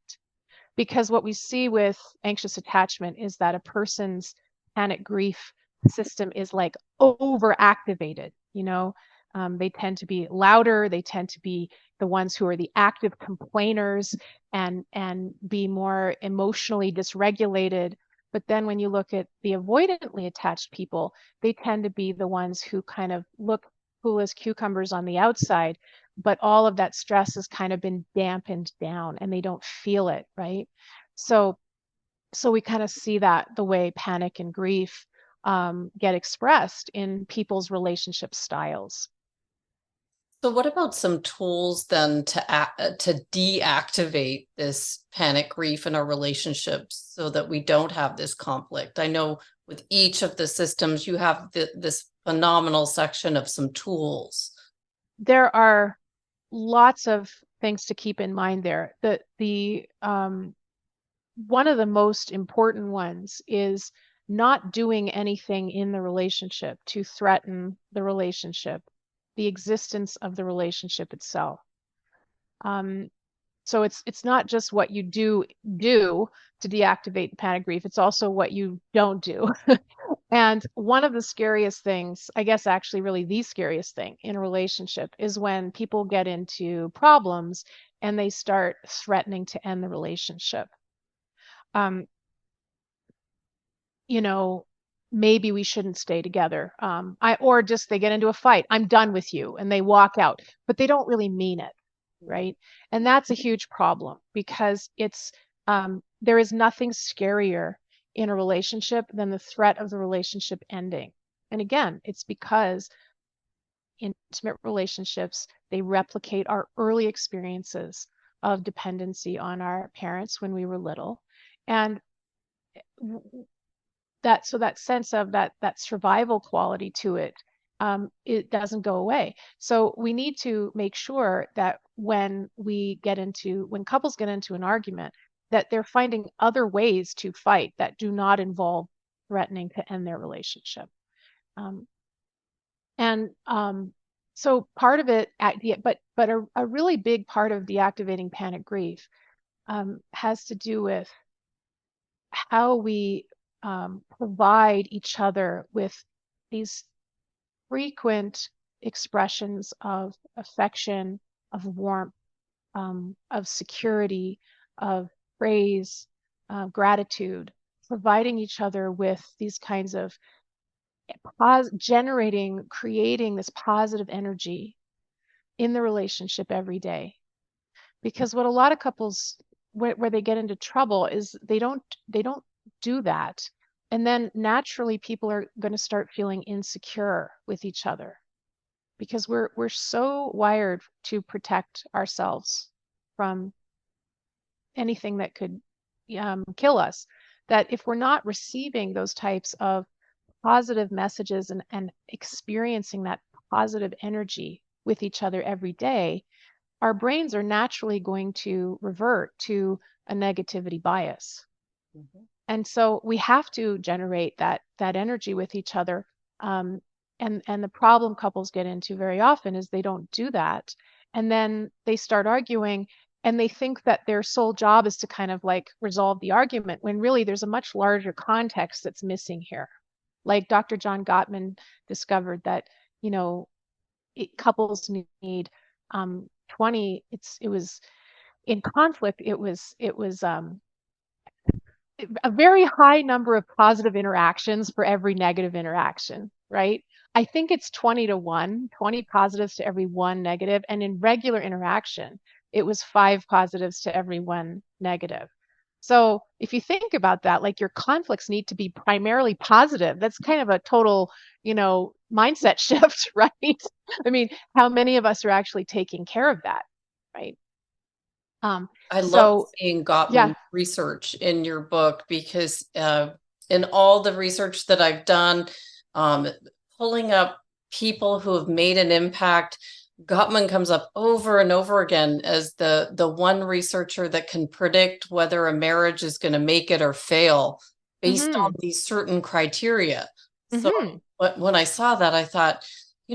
Because what we see with anxious attachment is that a person's panic grief system is like overactivated. They tend to be louder. They tend to be the ones who are the active complainers and be more emotionally dysregulated. But then when you look at the avoidantly attached people, they tend to be the ones who kind of look cool as cucumbers on the outside, but all of that stress has kind of been dampened down and they don't feel it, right? So we kind of see that the way panic and grief get expressed in people's relationship styles. So what about some tools then to deactivate this panic grief in our relationships so that we don't have this conflict? I know with each of the systems, you have this phenomenal section of some tools. There are lots of things to keep in mind there. The one of the most important ones is not doing anything in the relationship to threaten the relationship, the existence of the relationship itself. So it's not just what you do to deactivate the panic grief, it's also what you don't do. And one of the scariest things, I guess actually really the scariest thing in a relationship, is when people get into problems and they start threatening to end the relationship. Um, you know, maybe we shouldn't stay together. Or just they get into a fight. I'm done with you, and they walk out, but they don't really mean it, right? And that's a huge problem because there is nothing scarier in a relationship than the threat of the relationship ending. And again, it's because intimate relationships, they replicate our early experiences of dependency on our parents when we were little. And that sense of that survival quality to it, it doesn't go away. So we need to make sure that when couples get into an argument, that they're finding other ways to fight that do not involve threatening to end their relationship. So part of it, but a really big part of deactivating panic grief has to do with how we provide each other with these frequent expressions of affection, of warmth, of security, of praise, gratitude, providing each other with these kinds of creating this positive energy in the relationship every day. Because what a lot of couples, where they get into trouble, is they don't do that. And then naturally people are going to start feeling insecure with each other because we're so wired to protect ourselves from anything that could kill us, that if we're not receiving those types of positive messages and experiencing that positive energy with each other every day, our brains are naturally going to revert to a negativity bias. Mm-hmm. And so we have to generate that energy with each other. And the problem couples get into very often is they don't do that. And then they start arguing and they think that their sole job is to kind of like resolve the argument, when really there's a much larger context that's missing here. Like Dr. John Gottman discovered that, couples need 20, it was in conflict, it was a very high number of positive interactions for every negative interaction, right? I think it's 20 to 1, 20 positives to every 1 negative. And in regular interaction, it was 5 positives to every 1 negative. So if you think about that, like your conflicts need to be primarily positive. That's kind of a total, mindset shift, right? I mean, how many of us are actually taking care of that, right? I love seeing Gottman research in your book because in all the research that I've done, pulling up people who have made an impact, Gottman comes up over and over again as the one researcher that can predict whether a marriage is going to make it or fail based on these certain criteria. So when I saw that, I thought,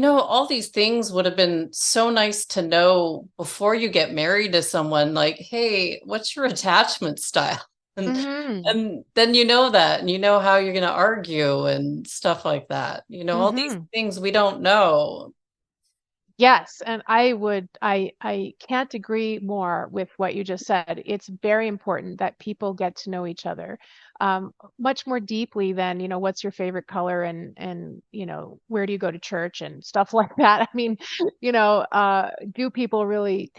all these things would have been so nice to know before you get married to someone. Like, hey, what's your attachment style? And then that, and how you're going to argue and stuff like that. All these things we don't know. Yes, and I can't agree more with what you just said. It's very important that people get to know each other much more deeply than, what's your favorite color and where do you go to church and stuff like that. I mean, do people really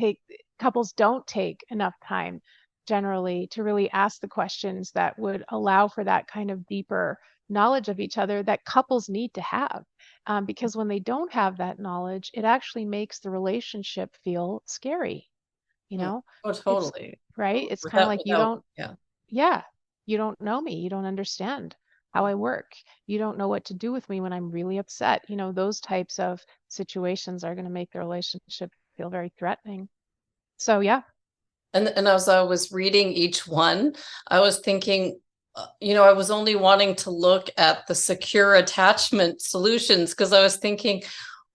couples don't take enough time generally to really ask the questions that would allow for that kind of deeper knowledge of each other that couples need to have. Because when they don't have that knowledge, it actually makes the relationship feel scary. Oh, totally. Right? It's kind of like you don't know me. You don't understand how I work. You don't know what to do with me when I'm really upset. Those types of situations are going to make the relationship feel very threatening. So, yeah. And as I was reading each one, I was thinking, I was only wanting to look at the secure attachment solutions because I was thinking,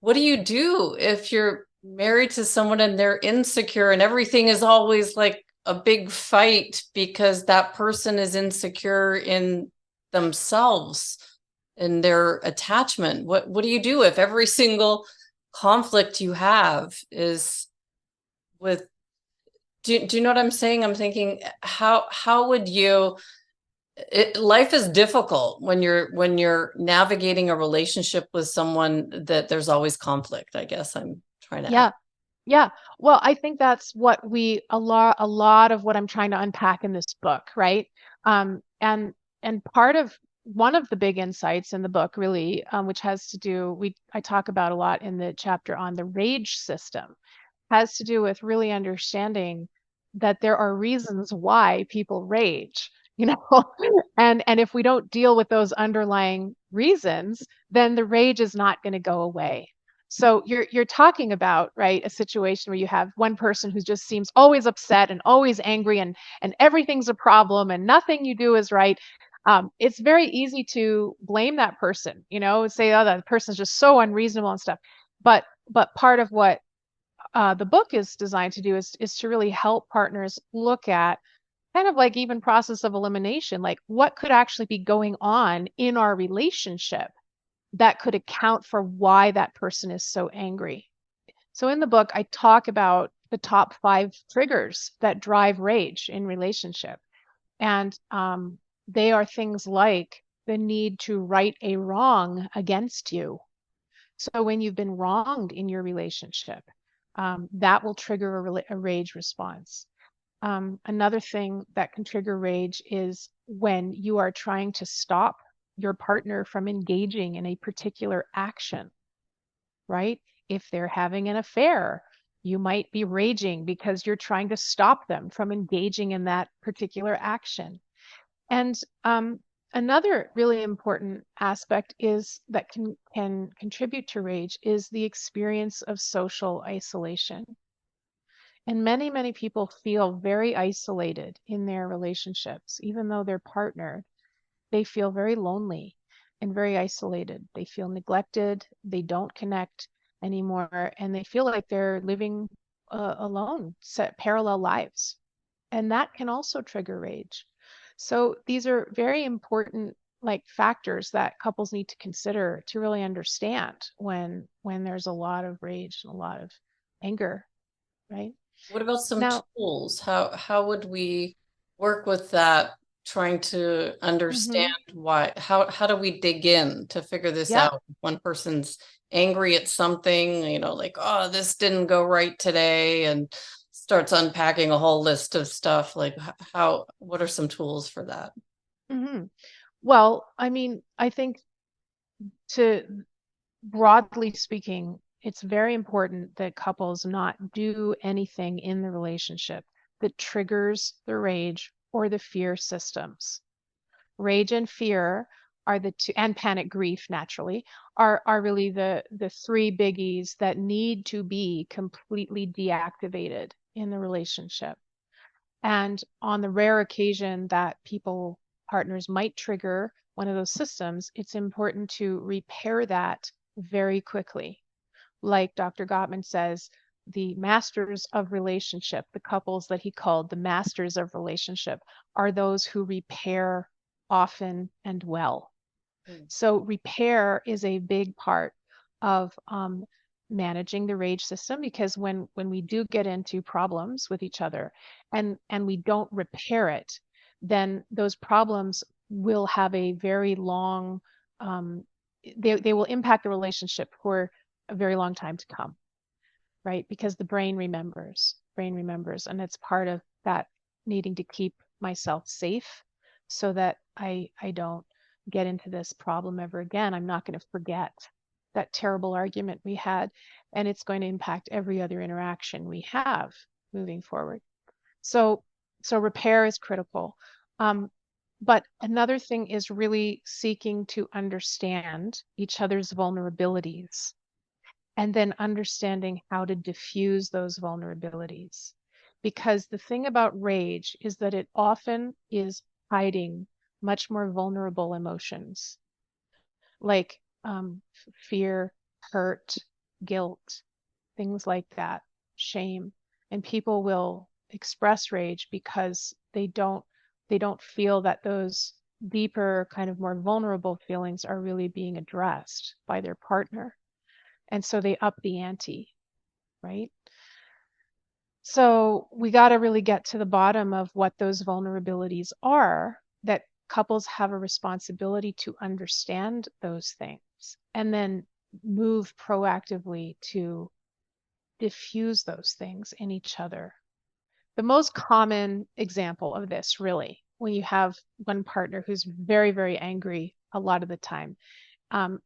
what do you do if your married to someone and they're insecure and everything is always like a big fight because that person is insecure in themselves and their attachment. What do you do if every single conflict you have is with do you know what I'm saying? I'm thinking how would you life is difficult when you're navigating a relationship with someone that there's always conflict, I guess I'm trying to ask. Yeah. Yeah. Well, I think that's what a lot of what I'm trying to unpack in this book, right? And part of one of the big insights in the book really, which has to do, I talk about a lot in the chapter on the rage system, has to do with really understanding that there are reasons why people rage, you know, and if we don't deal with those underlying reasons, then the rage is not going to go away. So you're talking about, right, a situation where you have one person who just seems always upset and always angry and everything's a problem and nothing you do is right. It's very easy to blame that person, you know, say, oh, that person's just so unreasonable and stuff. But part of what the book is designed to do is to really help partners look at kind of like even process of elimination, like what could actually be going on in our relationship that could account for why that person is so angry. So in the book, I talk about the top 5 triggers that drive rage in relationship. And they are things like the need to right a wrong against you. So when you've been wronged in your relationship, that will trigger a rage response. Another thing that can trigger rage is when you are trying to stop your partner from engaging in a particular action, right? If they're having an affair, you might be raging because you're trying to stop them from engaging in that particular action. And another really important aspect is that can contribute to rage is the experience of social isolation. And many people feel very isolated in their relationships, even though they're partnered. They feel very lonely and very isolated. They feel neglected. They don't connect anymore, and they feel like they're living alone, set parallel lives. And that can also trigger rage. So these are very important like factors that couples need to consider to really understand when there's a lot of rage and a lot of anger, right? What about some Now, tools? How would we work with that, trying to understand mhm, why, how do we dig in to figure this yeah. out? One person's angry at something, like, oh, this didn't go right today, and starts unpacking a whole list of stuff. Like what are some tools for that? hmm Well, I mean, I think to broadly speaking, it's very important that couples not do anything in the relationship that triggers the rage or the fear systems. Rage and fear are the two, and panic grief naturally are really the 3 biggies that need to be completely deactivated in the relationship. And on the rare occasion that partners might trigger one of those systems, it's important to repair that very quickly. Like Dr. Gottman says, the masters of relationship, the couples that he called the masters of relationship, are those who repair often and well. Hmm. So repair is a big part of managing the rage system, because when we do get into problems with each other and we don't repair it, then those problems will have a very long they will impact the relationship for a very long time to come, right? Because the brain remembers, and it's part of that needing to keep myself safe so that I don't get into this problem ever again. I'm not going to forget that terrible argument we had, and it's going to impact every other interaction we have moving forward. So so repair is critical. Um, but another thing is really seeking to understand each other's vulnerabilities and then understanding how to diffuse those vulnerabilities. Because the thing about rage is that it often is hiding much more vulnerable emotions like fear, hurt, guilt. things like that, shame, and people will express rage because they don't feel that those deeper, kind of more vulnerable feelings are really being addressed by their partner. And so they up the ante, right? So we got to really get to the bottom of what those vulnerabilities are, that couples have a responsibility to understand those things and then move proactively to diffuse those things in each other. The most common example of this, really, when you have one partner who's very, very angry a lot of the time,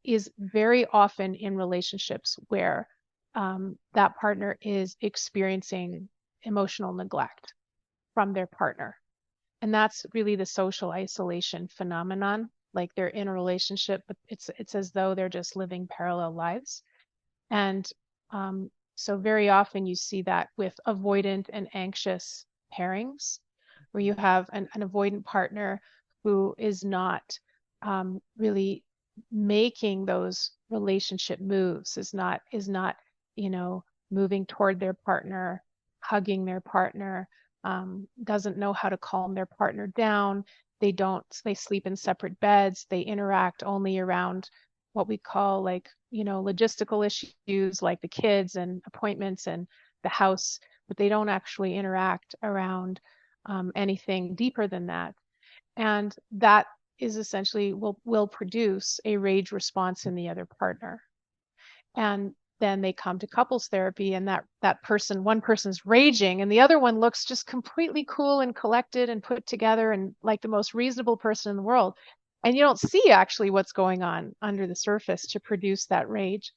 is very often in relationships where that partner is experiencing emotional neglect from their partner. And that's really the social isolation phenomenon. Like they're in a relationship, but it's as though they're just living parallel lives. And so very often you see that with avoidant and anxious pairings, where you have an avoidant partner who is not really making those relationship moves, is not, moving toward their partner, hugging their partner, doesn't know how to calm their partner down. They sleep in separate beds. They interact only around what we call logistical issues like the kids and appointments and the house, but they don't actually interact around anything deeper than that. And that is essentially will produce a rage response in the other partner. And then they come to couples therapy, and one person's raging and the other one looks just completely cool and collected and put together and like the most reasonable person in the world. And you don't see actually what's going on under the surface to produce that rage.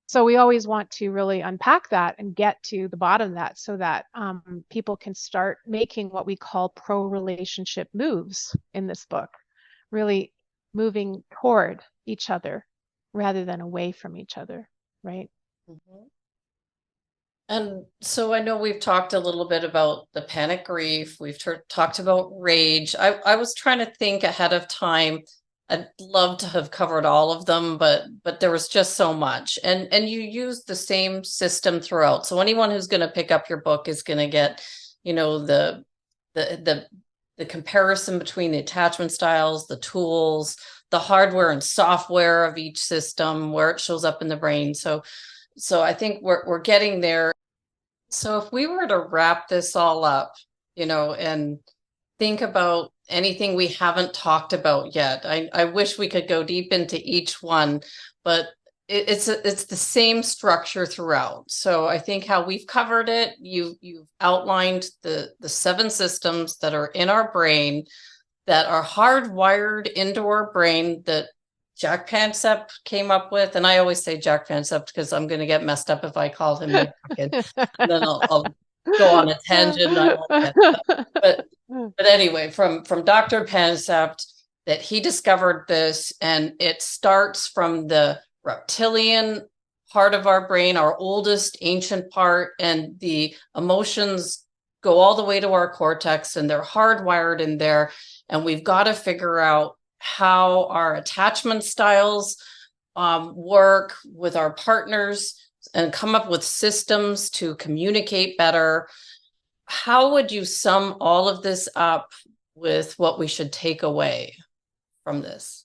So we always want to really unpack that and get to the bottom of that so that people can start making what we call pro-relationship moves in this book, really moving toward each other rather than away from each other, right? Mm-hmm. And so I know we've talked a little bit about the panic grief. We've talked about rage. I was trying to think ahead of time. I'd love to have covered all of them, but there was just so much. And you use the same system throughout. So anyone who's going to pick up your book is going to get, the comparison between the attachment styles, the tools, the hardware and software of each system, where it shows up in the brain. So I think we're getting there. So if we were to wrap this all up, and think about anything we haven't talked about yet, I wish we could go deep into each one, but it's the same structure throughout. So I think how we've covered it, you've outlined the 7 systems that are in our brain, that are hardwired into our brain, that Jaak Panksepp came up with. And I always say Jaak Panksepp because I'm going to get messed up if I call him and then I'll go on a tangent. But anyway, from Dr. Panksepp, that he discovered this, and it starts from the reptilian part of our brain, our oldest ancient part, and the emotions go all the way to our cortex, and they're hardwired in there. And we've got to figure out how our attachment styles work with our partners and come up with systems to communicate better. How would you sum all of this up with what we should take away from this?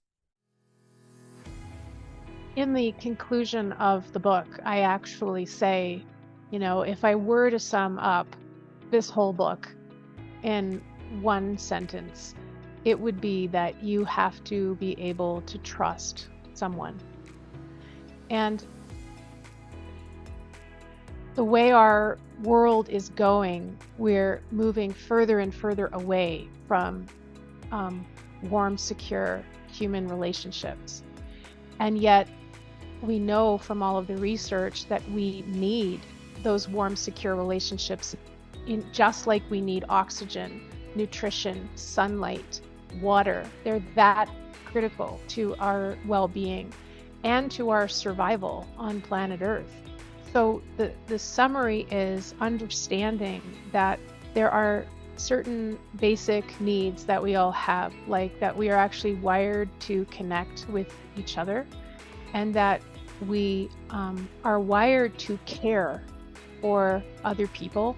In the conclusion of the book, I actually say, if I were to sum up this whole book in one sentence, it would be that you have to be able to trust someone. And the way our world is going, we're moving further and further away from warm, secure human relationships. And yet we know from all of the research that we need those warm, secure relationships, just like we need oxygen, nutrition, sunlight, water. They're that critical to our well-being and to our survival on planet Earth. So the summary is understanding that there are certain basic needs that we all have, like that we are actually wired to connect with each other, and that we are wired to care for other people,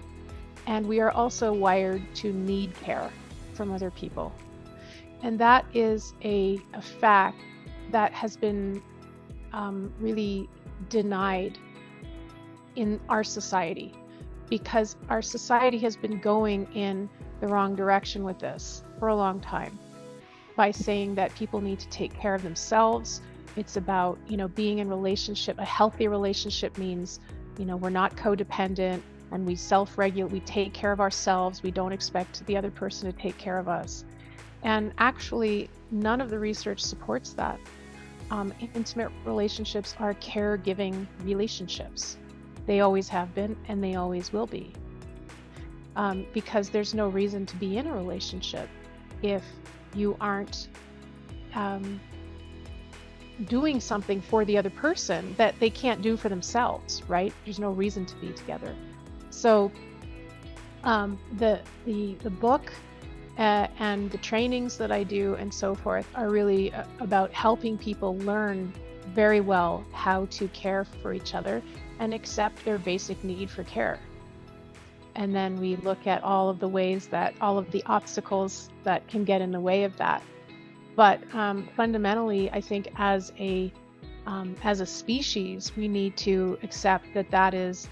and we are also wired to need care from other people. And that is a fact that has been really denied in our society, because our society has been going in the wrong direction with this for a long time by saying that people need to take care of themselves. It's about, being in relationship. A healthy relationship means, we're not codependent and we self-regulate, we take care of ourselves. We don't expect the other person to take care of us. And actually, none of the research supports that. Intimate relationships are caregiving relationships. They always have been, and they always will be. Because there's no reason to be in a relationship if you aren't doing something for the other person that they can't do for themselves, right? There's no reason to be together. So the book and the trainings that I do and so forth are really about helping people learn very well how to care for each other and accept their basic need for care. And then we look at all of the ways that all of the obstacles that can get in the way of that. But fundamentally, I think as a species, we need to accept that is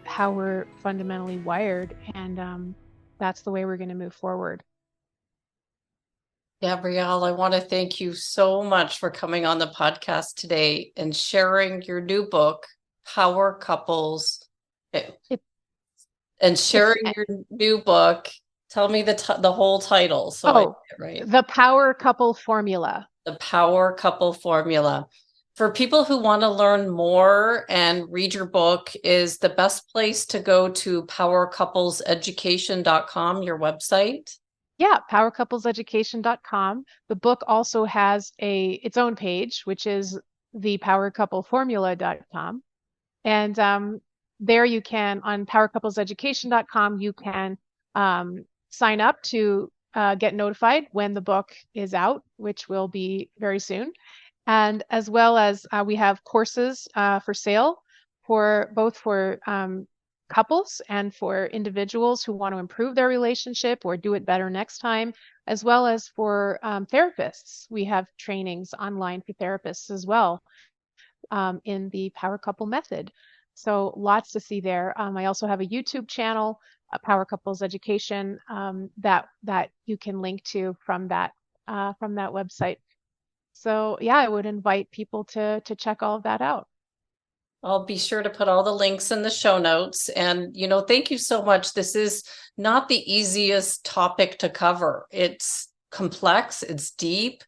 how we're fundamentally wired, and that's the way we're going to move forward. Gabrielle, I want to thank you so much for coming on the podcast today and sharing your new book, Power Couples, and sharing your new book. Tell me the whole title. So I get it right. The Power Couple Formula. The Power Couple Formula. For people who want to learn more and read your book, is the best place to go to powercoupleseducation.com, your website? Yeah, powercoupleseducation.com. The book also has its own page, which is thepowercoupleformula.com. And there you can, on powercoupleseducation.com, you can sign up to get notified when the book is out, which will be very soon. And as well as we have courses for sale for both couples and for individuals who want to improve their relationship or do it better next time, as well as for therapists. We have trainings online for therapists as well in the Power Couple method. So lots to see there. I also have a YouTube channel, Power Couples Education, that you can link to from that website. So yeah, I would invite people to check all of that out. I'll be sure to put all the links in the show notes. And, thank you so much. This is not the easiest topic to cover. It's complex, it's deep,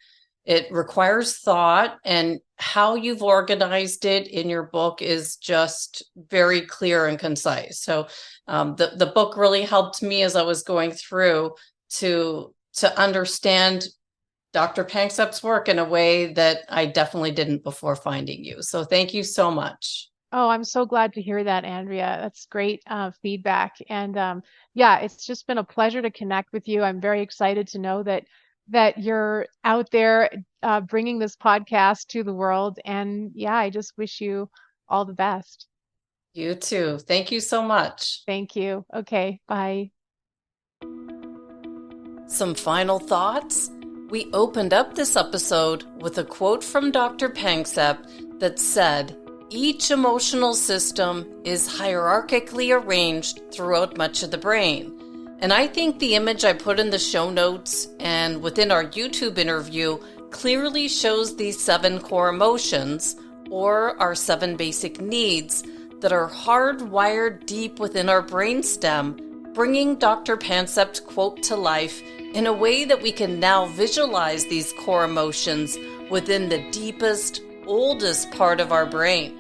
it requires thought, and how you've organized it in your book is just very clear and concise. So the book really helped me as I was going through to understand Dr. Panksepp's work in a way that I definitely didn't before finding you. So thank you so much. Oh, I'm so glad to hear that, Andrea. That's great feedback. And yeah, it's just been a pleasure to connect with you. I'm very excited to know that you're out there bringing this podcast to the world. And yeah, I just wish you all the best. You too. Thank you so much. Thank you. Okay, bye. Some final thoughts? We opened up this episode with a quote from Dr. Panksepp that said, "Each emotional system is hierarchically arranged throughout much of the brain." And I think the image I put in the show notes and within our YouTube interview clearly shows these 7 core emotions, or our 7 basic needs, that are hardwired deep within our brainstem, bringing Dr. Panksepp's quote to life in a way that we can now visualize these core emotions within the deepest, oldest part of our brain.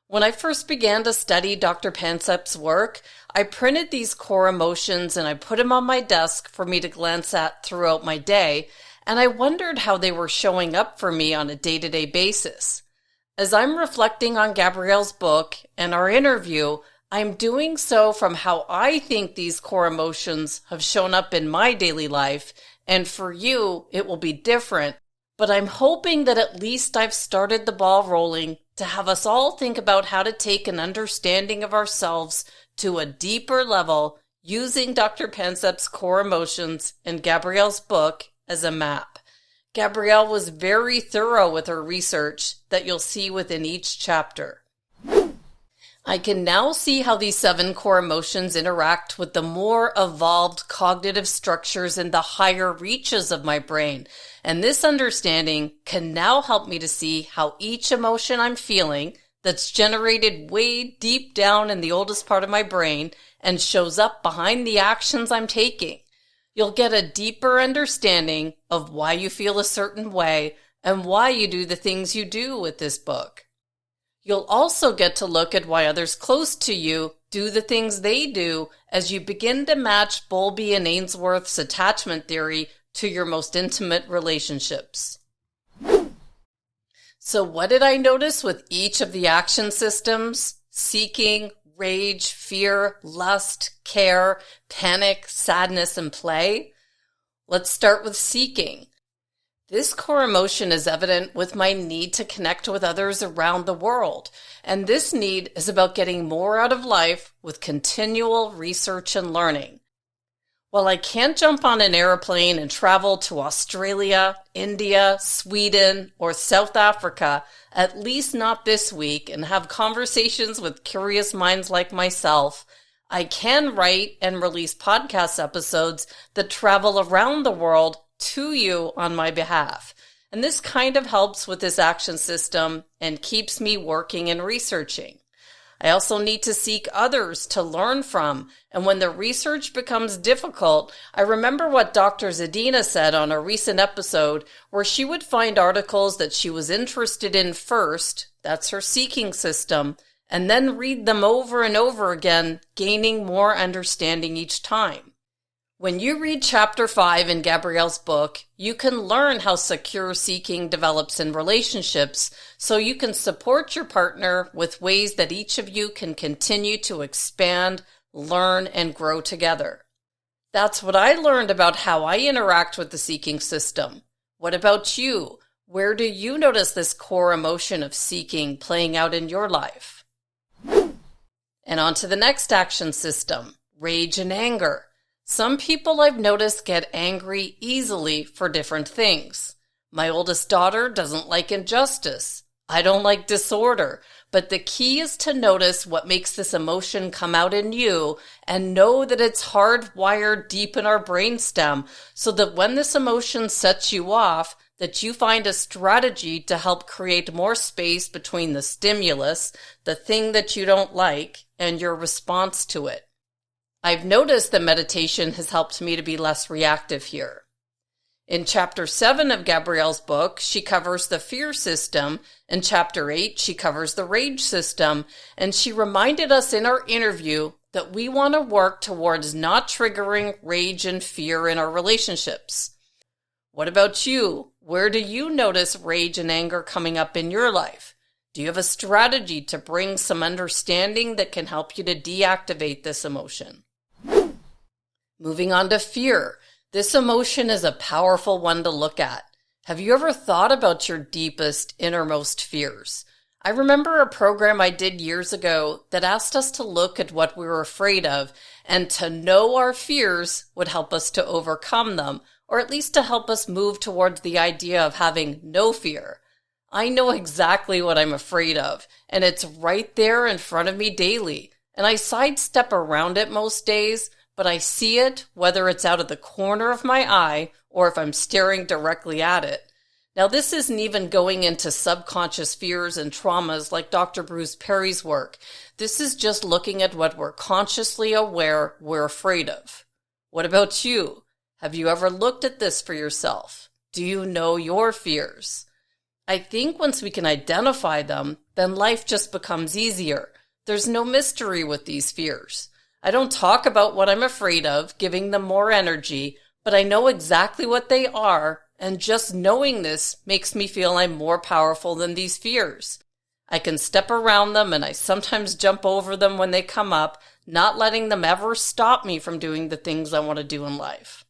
When I first began to study Dr. Panksepp's work, I printed these core emotions and I put them on my desk for me to glance at throughout my day, and I wondered how they were showing up for me on a day-to-day basis. As I'm reflecting on Gabrielle's book and our interview, I'm doing so from how I think these core emotions have shown up in my daily life, and for you, it will be different, but I'm hoping that at least I've started the ball rolling to have us all think about how to take an understanding of ourselves to a deeper level using Dr. Panksepp's core emotions and Gabrielle's book as a map. Gabrielle was very thorough with her research that you'll see within each chapter. I can now see how these 7 core emotions interact with the more evolved cognitive structures in the higher reaches of my brain. And this understanding can now help me to see how each emotion I'm feeling that's generated way deep down in the oldest part of my brain and shows up behind the actions I'm taking. You'll get a deeper understanding of why you feel a certain way and why you do the things you do with this book. You'll also get to look at why others close to you do the things they do as you begin to match Bowlby and Ainsworth's attachment theory to your most intimate relationships. So what did I notice with each of the action systems? Seeking, rage, fear, lust, care, panic, sadness, and play? Let's start with seeking. This core emotion is evident with my need to connect with others around the world, and this need is about getting more out of life with continual research and learning. While I can't jump on an airplane and travel to Australia, India, Sweden, or South Africa, at least not this week, and have conversations with curious minds like myself, I can write and release podcast episodes that travel around the world to you on my behalf. And this kind of helps with this action system and keeps me working and researching. I also need to seek others to learn from, and when the research becomes difficult, I remember what Dr. Zadina said on a recent episode where she would find articles that she was interested in first, that's her seeking system, and then read them over and over again, gaining more understanding each time. When you read Chapter 5 in Gabrielle's book, you can learn how secure seeking develops in relationships so you can support your partner with ways that each of you can continue to expand, learn, and grow together. That's what I learned about how I interact with the seeking system. What about you? Where do you notice this core emotion of seeking playing out in your life? And on to the next action system, rage and anger. Some people I've noticed get angry easily for different things. My oldest daughter doesn't like injustice. I don't like disorder. But the key is to notice what makes this emotion come out in you and know that it's hardwired deep in our brainstem so that when this emotion sets you off, that you find a strategy to help create more space between the stimulus, the thing that you don't like, and your response to it. I've noticed that meditation has helped me to be less reactive here. In Chapter 7 of Gabrielle's book, she covers the fear system. In Chapter 8, she covers the rage system. And she reminded us in our interview that we want to work towards not triggering rage and fear in our relationships. What about you? Where do you notice rage and anger coming up in your life? Do you have a strategy to bring some understanding that can help you to deactivate this emotion? Moving on to fear. This emotion is a powerful one to look at. Have you ever thought about your deepest, innermost fears? I remember a program I did years ago that asked us to look at what we were afraid of, and to know our fears would help us to overcome them, or at least to help us move towards the idea of having no fear. I know exactly what I'm afraid of, and it's right there in front of me daily, and I sidestep around it most days, but I see it whether it's out of the corner of my eye or if I'm staring directly at it. Now, this isn't even going into subconscious fears and traumas like Dr. Bruce Perry's work. This is just looking at what we're consciously aware we're afraid of. What about you? Have you ever looked at this for yourself? Do you know your fears? I think once we can identify them, then life just becomes easier. There's no mystery with these fears. I don't talk about what I'm afraid of, giving them more energy, but I know exactly what they are, and just knowing this makes me feel I'm more powerful than these fears. I can step around them, and I sometimes jump over them when they come up, not letting them ever stop me from doing the things I want to do in life.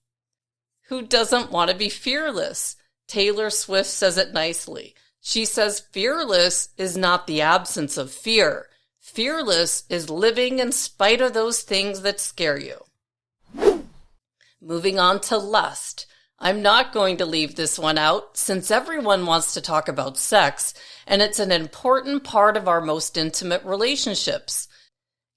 Who doesn't want to be fearless? Taylor Swift says it nicely. She says fearless is not the absence of fear. Fearless is living in spite of those things that scare you. Moving on to lust. I'm not going to leave this one out since everyone wants to talk about sex, and it's an important part of our most intimate relationships.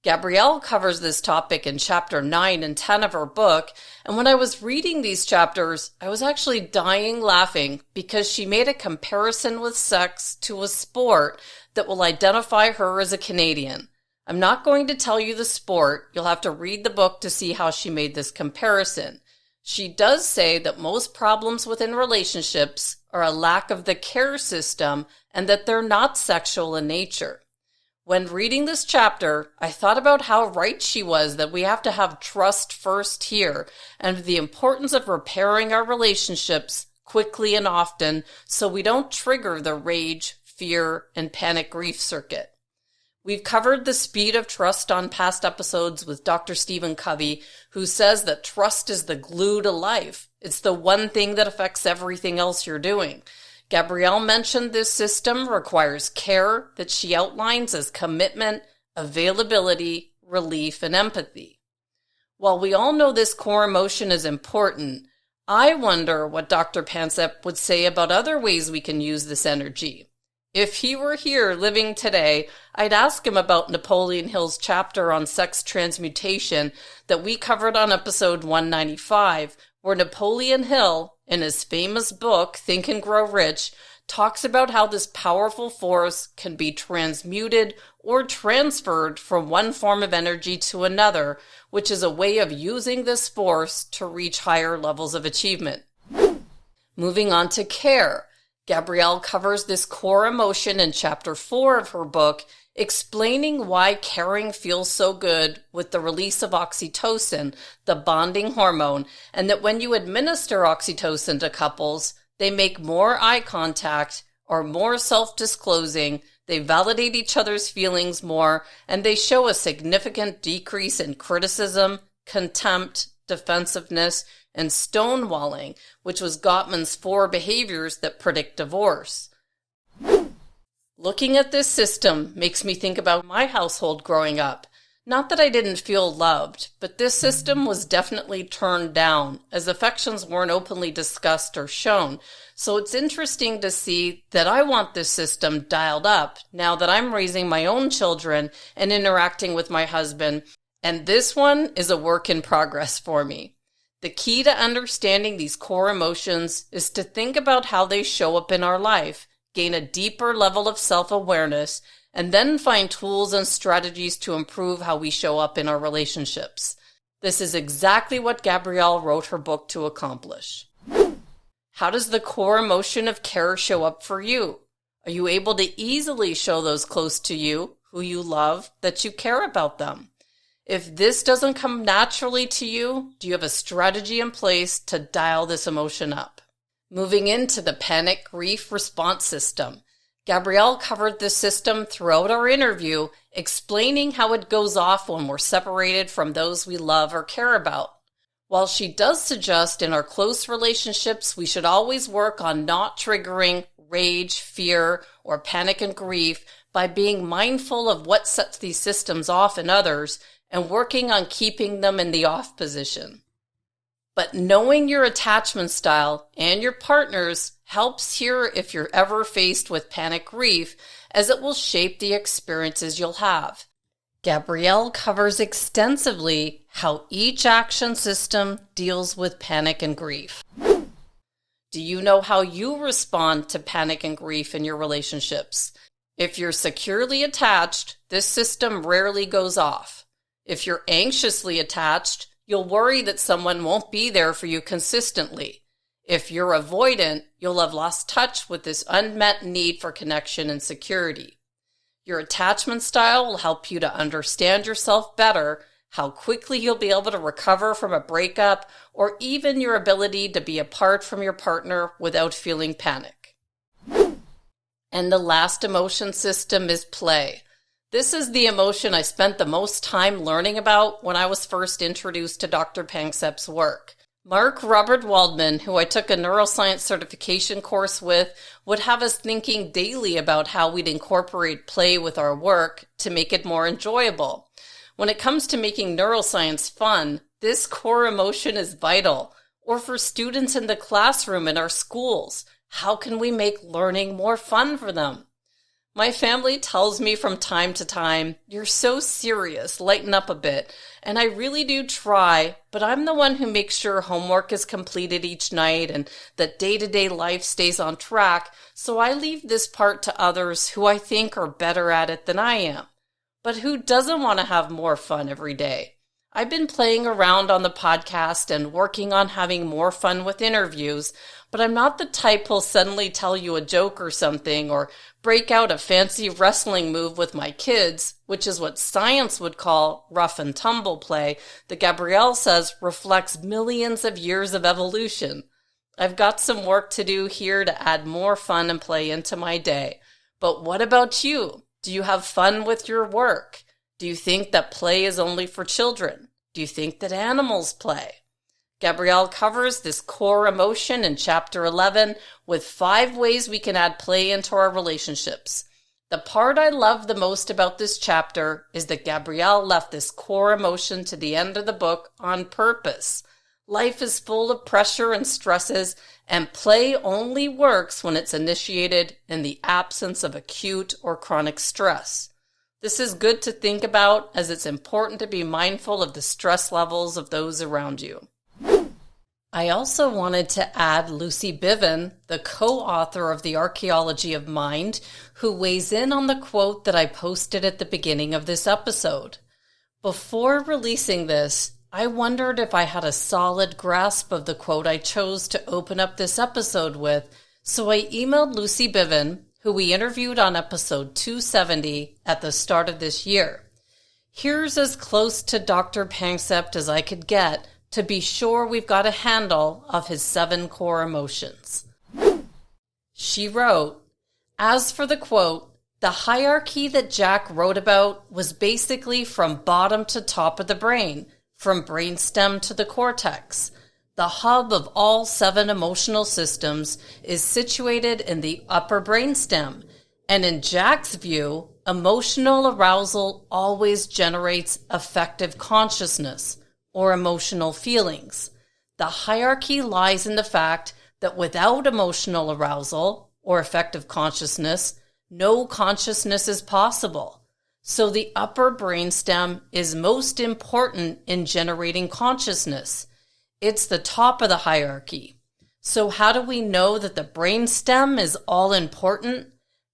Gabrielle covers this topic in chapter 9 and 10 of her book, and when I was reading these chapters, I was actually dying laughing because she made a comparison with sex to a sport that will identify her as a Canadian. I'm not going to tell you the sport. You'll have to read the book to see how she made this comparison. She does say that most problems within relationships are a lack of the care system and that they're not sexual in nature. When reading this chapter, I thought about how right she was that we have to have trust first here and the importance of repairing our relationships quickly and often so we don't trigger the rage, fear, and panic grief circuit. We've covered the speed of trust on past episodes with Dr. Stephen Covey, who says that trust is the glue to life. It's the one thing that affects everything else you're doing. Gabrielle mentioned this system requires care that she outlines as commitment, availability, relief, and empathy. While we all know this core emotion is important, I wonder what Dr. Panksepp would say about other ways we can use this energy. If he were here living today, I'd ask him about Napoleon Hill's chapter on sex transmutation that we covered on episode 195, where Napoleon Hill, in his famous book, Think and Grow Rich, talks about how this powerful force can be transmuted or transferred from one form of energy to another, which is a way of using this force to reach higher levels of achievement. Moving on to care. Gabrielle covers this core emotion in chapter 4 of her book, explaining why caring feels so good with the release of oxytocin, the bonding hormone, and that when you administer oxytocin to couples, they make more eye contact, are more self-disclosing, they validate each other's feelings more, and they show a significant decrease in criticism, contempt, defensiveness, and stonewalling, which was Gottman's 4 behaviors that predict divorce. Looking at this system makes me think about my household growing up. Not that I didn't feel loved, but this system was definitely turned down, as affections weren't openly discussed or shown. So it's interesting to see that I want this system dialed up now that I'm raising my own children and interacting with my husband, and this one is a work in progress for me. The key to understanding these core emotions is to think about how they show up in our life, gain a deeper level of self-awareness, and then find tools and strategies to improve how we show up in our relationships. This is exactly what Gabrielle wrote her book to accomplish. How does the core emotion of care show up for you? Are you able to easily show those close to you, who you love, that you care about them? If this doesn't come naturally to you, do you have a strategy in place to dial this emotion up? Moving into the panic grief response system. Gabrielle covered this system throughout our interview, explaining how it goes off when we're separated from those we love or care about. While she does suggest in our close relationships we should always work on not triggering rage, fear, or panic and grief by being mindful of what sets these systems off in others and working on keeping them in the off position. But knowing your attachment style and your partner's helps here if you're ever faced with panic grief, as it will shape the experiences you'll have. Gabrielle covers extensively how each action system deals with panic and grief. Do you know how you respond to panic and grief in your relationships? If you're securely attached, this system rarely goes off. If you're anxiously attached, you'll worry that someone won't be there for you consistently. If you're avoidant, you'll have lost touch with this unmet need for connection and security. Your attachment style will help you to understand yourself better, how quickly you'll be able to recover from a breakup, or even your ability to be apart from your partner without feeling panic. And the last emotion system is play. This is the emotion I spent the most time learning about when I was first introduced to Dr. Panksepp's work. Mark Robert Waldman, who I took a neuroscience certification course with, would have us thinking daily about how we'd incorporate play with our work to make it more enjoyable. When it comes to making neuroscience fun, this core emotion is vital. Or for students in the classroom in our schools, how can we make learning more fun for them? My family tells me from time to time, "You're so serious, lighten up a bit." And I really do try, but I'm the one who makes sure homework is completed each night and that day-to-day life stays on track, so I leave this part to others who I think are better at it than I am. But who doesn't want to have more fun every day? I've been playing around on the podcast and working on having more fun with interviews, but I'm not the type who'll suddenly tell you a joke or something or break out a fancy wrestling move with my kids, which is what science would call rough and tumble play that Gabrielle says reflects millions of years of evolution. I've got some work to do here to add more fun and play into my day. But what about you? Do you have fun with your work? Do you think that play is only for children? Do you think that animals play? Gabrielle covers this core emotion in Chapter 11 with 5 ways we can add play into our relationships. The part I love the most about this chapter is that Gabrielle left this core emotion to the end of the book on purpose. Life is full of pressure and stresses, and play only works when it's initiated in the absence of acute or chronic stress. This is good to think about, as it's important to be mindful of the stress levels of those around you. I also wanted to add Lucy Biven, the co-author of The Archaeology of Mind, who weighs in on the quote that I posted at the beginning of this episode. Before releasing this, I wondered if I had a solid grasp of the quote I chose to open up this episode with, so I emailed Lucy Biven, who we interviewed on episode 270 at the start of this year. Here's as close to Dr. Panksepp as I could get to be sure we've got a handle of his 7 core emotions. She wrote, as for the quote, the hierarchy that Jaak wrote about was basically from bottom to top of the brain, from brainstem to the cortex. The hub of all 7 emotional systems is situated in the upper brainstem, and in Jaak's view, emotional arousal always generates affective consciousness, or emotional feelings. The hierarchy lies in the fact that without emotional arousal, or affective consciousness, no consciousness is possible. So the upper brainstem is most important in generating consciousness. It's the top of the hierarchy. So how do we know that the brainstem is all important?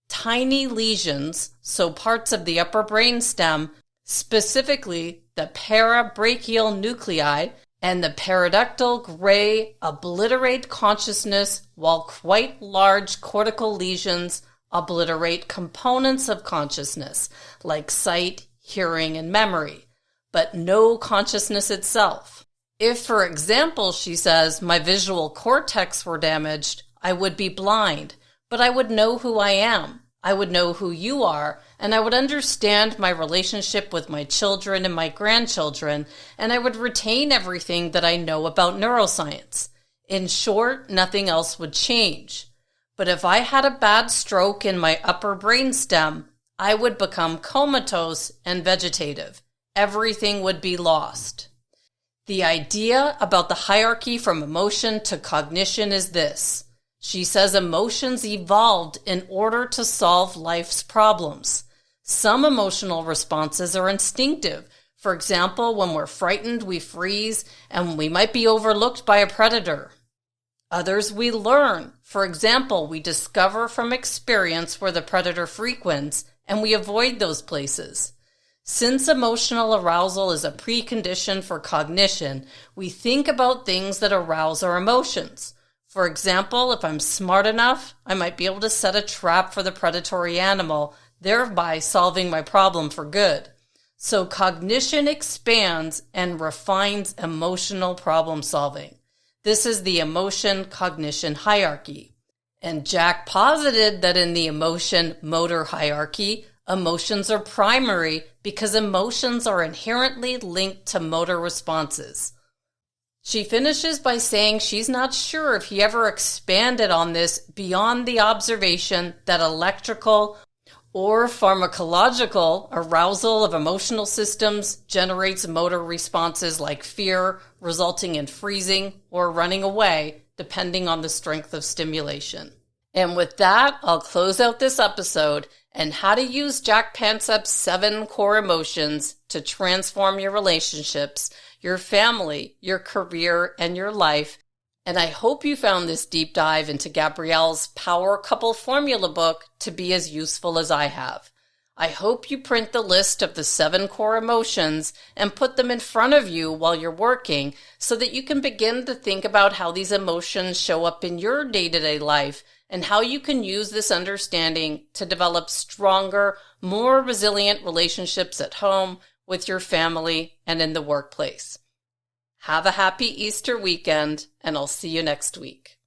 Tiny lesions, so parts of the upper brainstem, specifically the parabrachial nuclei and the periductal gray, obliterate consciousness, while quite large cortical lesions obliterate components of consciousness, like sight, hearing, and memory, but no consciousness itself. If, for example, she says, my visual cortex were damaged, I would be blind, but I would know who I am. I would know who you are, and I would understand my relationship with my children and my grandchildren, and I would retain everything that I know about neuroscience. In short, nothing else would change. But if I had a bad stroke in my upper brainstem, I would become comatose and vegetative. Everything would be lost. The idea about the hierarchy from emotion to cognition is this. She says emotions evolved in order to solve life's problems. Some emotional responses are instinctive. For example, when we're frightened, we freeze, and we might be overlooked by a predator. Others we learn. For example, we discover from experience where the predator frequents, and we avoid those places. Since emotional arousal is a precondition for cognition, we think about things that arouse our emotions. For example, if I'm smart enough, I might be able to set a trap for the predatory animal, thereby solving my problem for good. So cognition expands and refines emotional problem solving. This is the emotion-cognition hierarchy. And Jaak posited that in the emotion-motor hierarchy, emotions are primary because emotions are inherently linked to motor responses. She finishes by saying she's not sure if he ever expanded on this beyond the observation that electrical or pharmacological arousal of emotional systems generates motor responses like fear, resulting in freezing or running away, depending on the strength of stimulation. And with that, I'll close out this episode and how to use Jaak Panksepp's 7 core emotions to transform your relationships, your family, your career, and your life. And I hope you found this deep dive into Gabrielle's Power Couple Formula book to be as useful as I have. I hope you print the list of the 7 core emotions and put them in front of you while you're working so that you can begin to think about how these emotions show up in your day-to-day life and how you can use this understanding to develop stronger, more resilient relationships at home, with your family, and in the workplace. Have a happy Easter weekend, and I'll see you next week.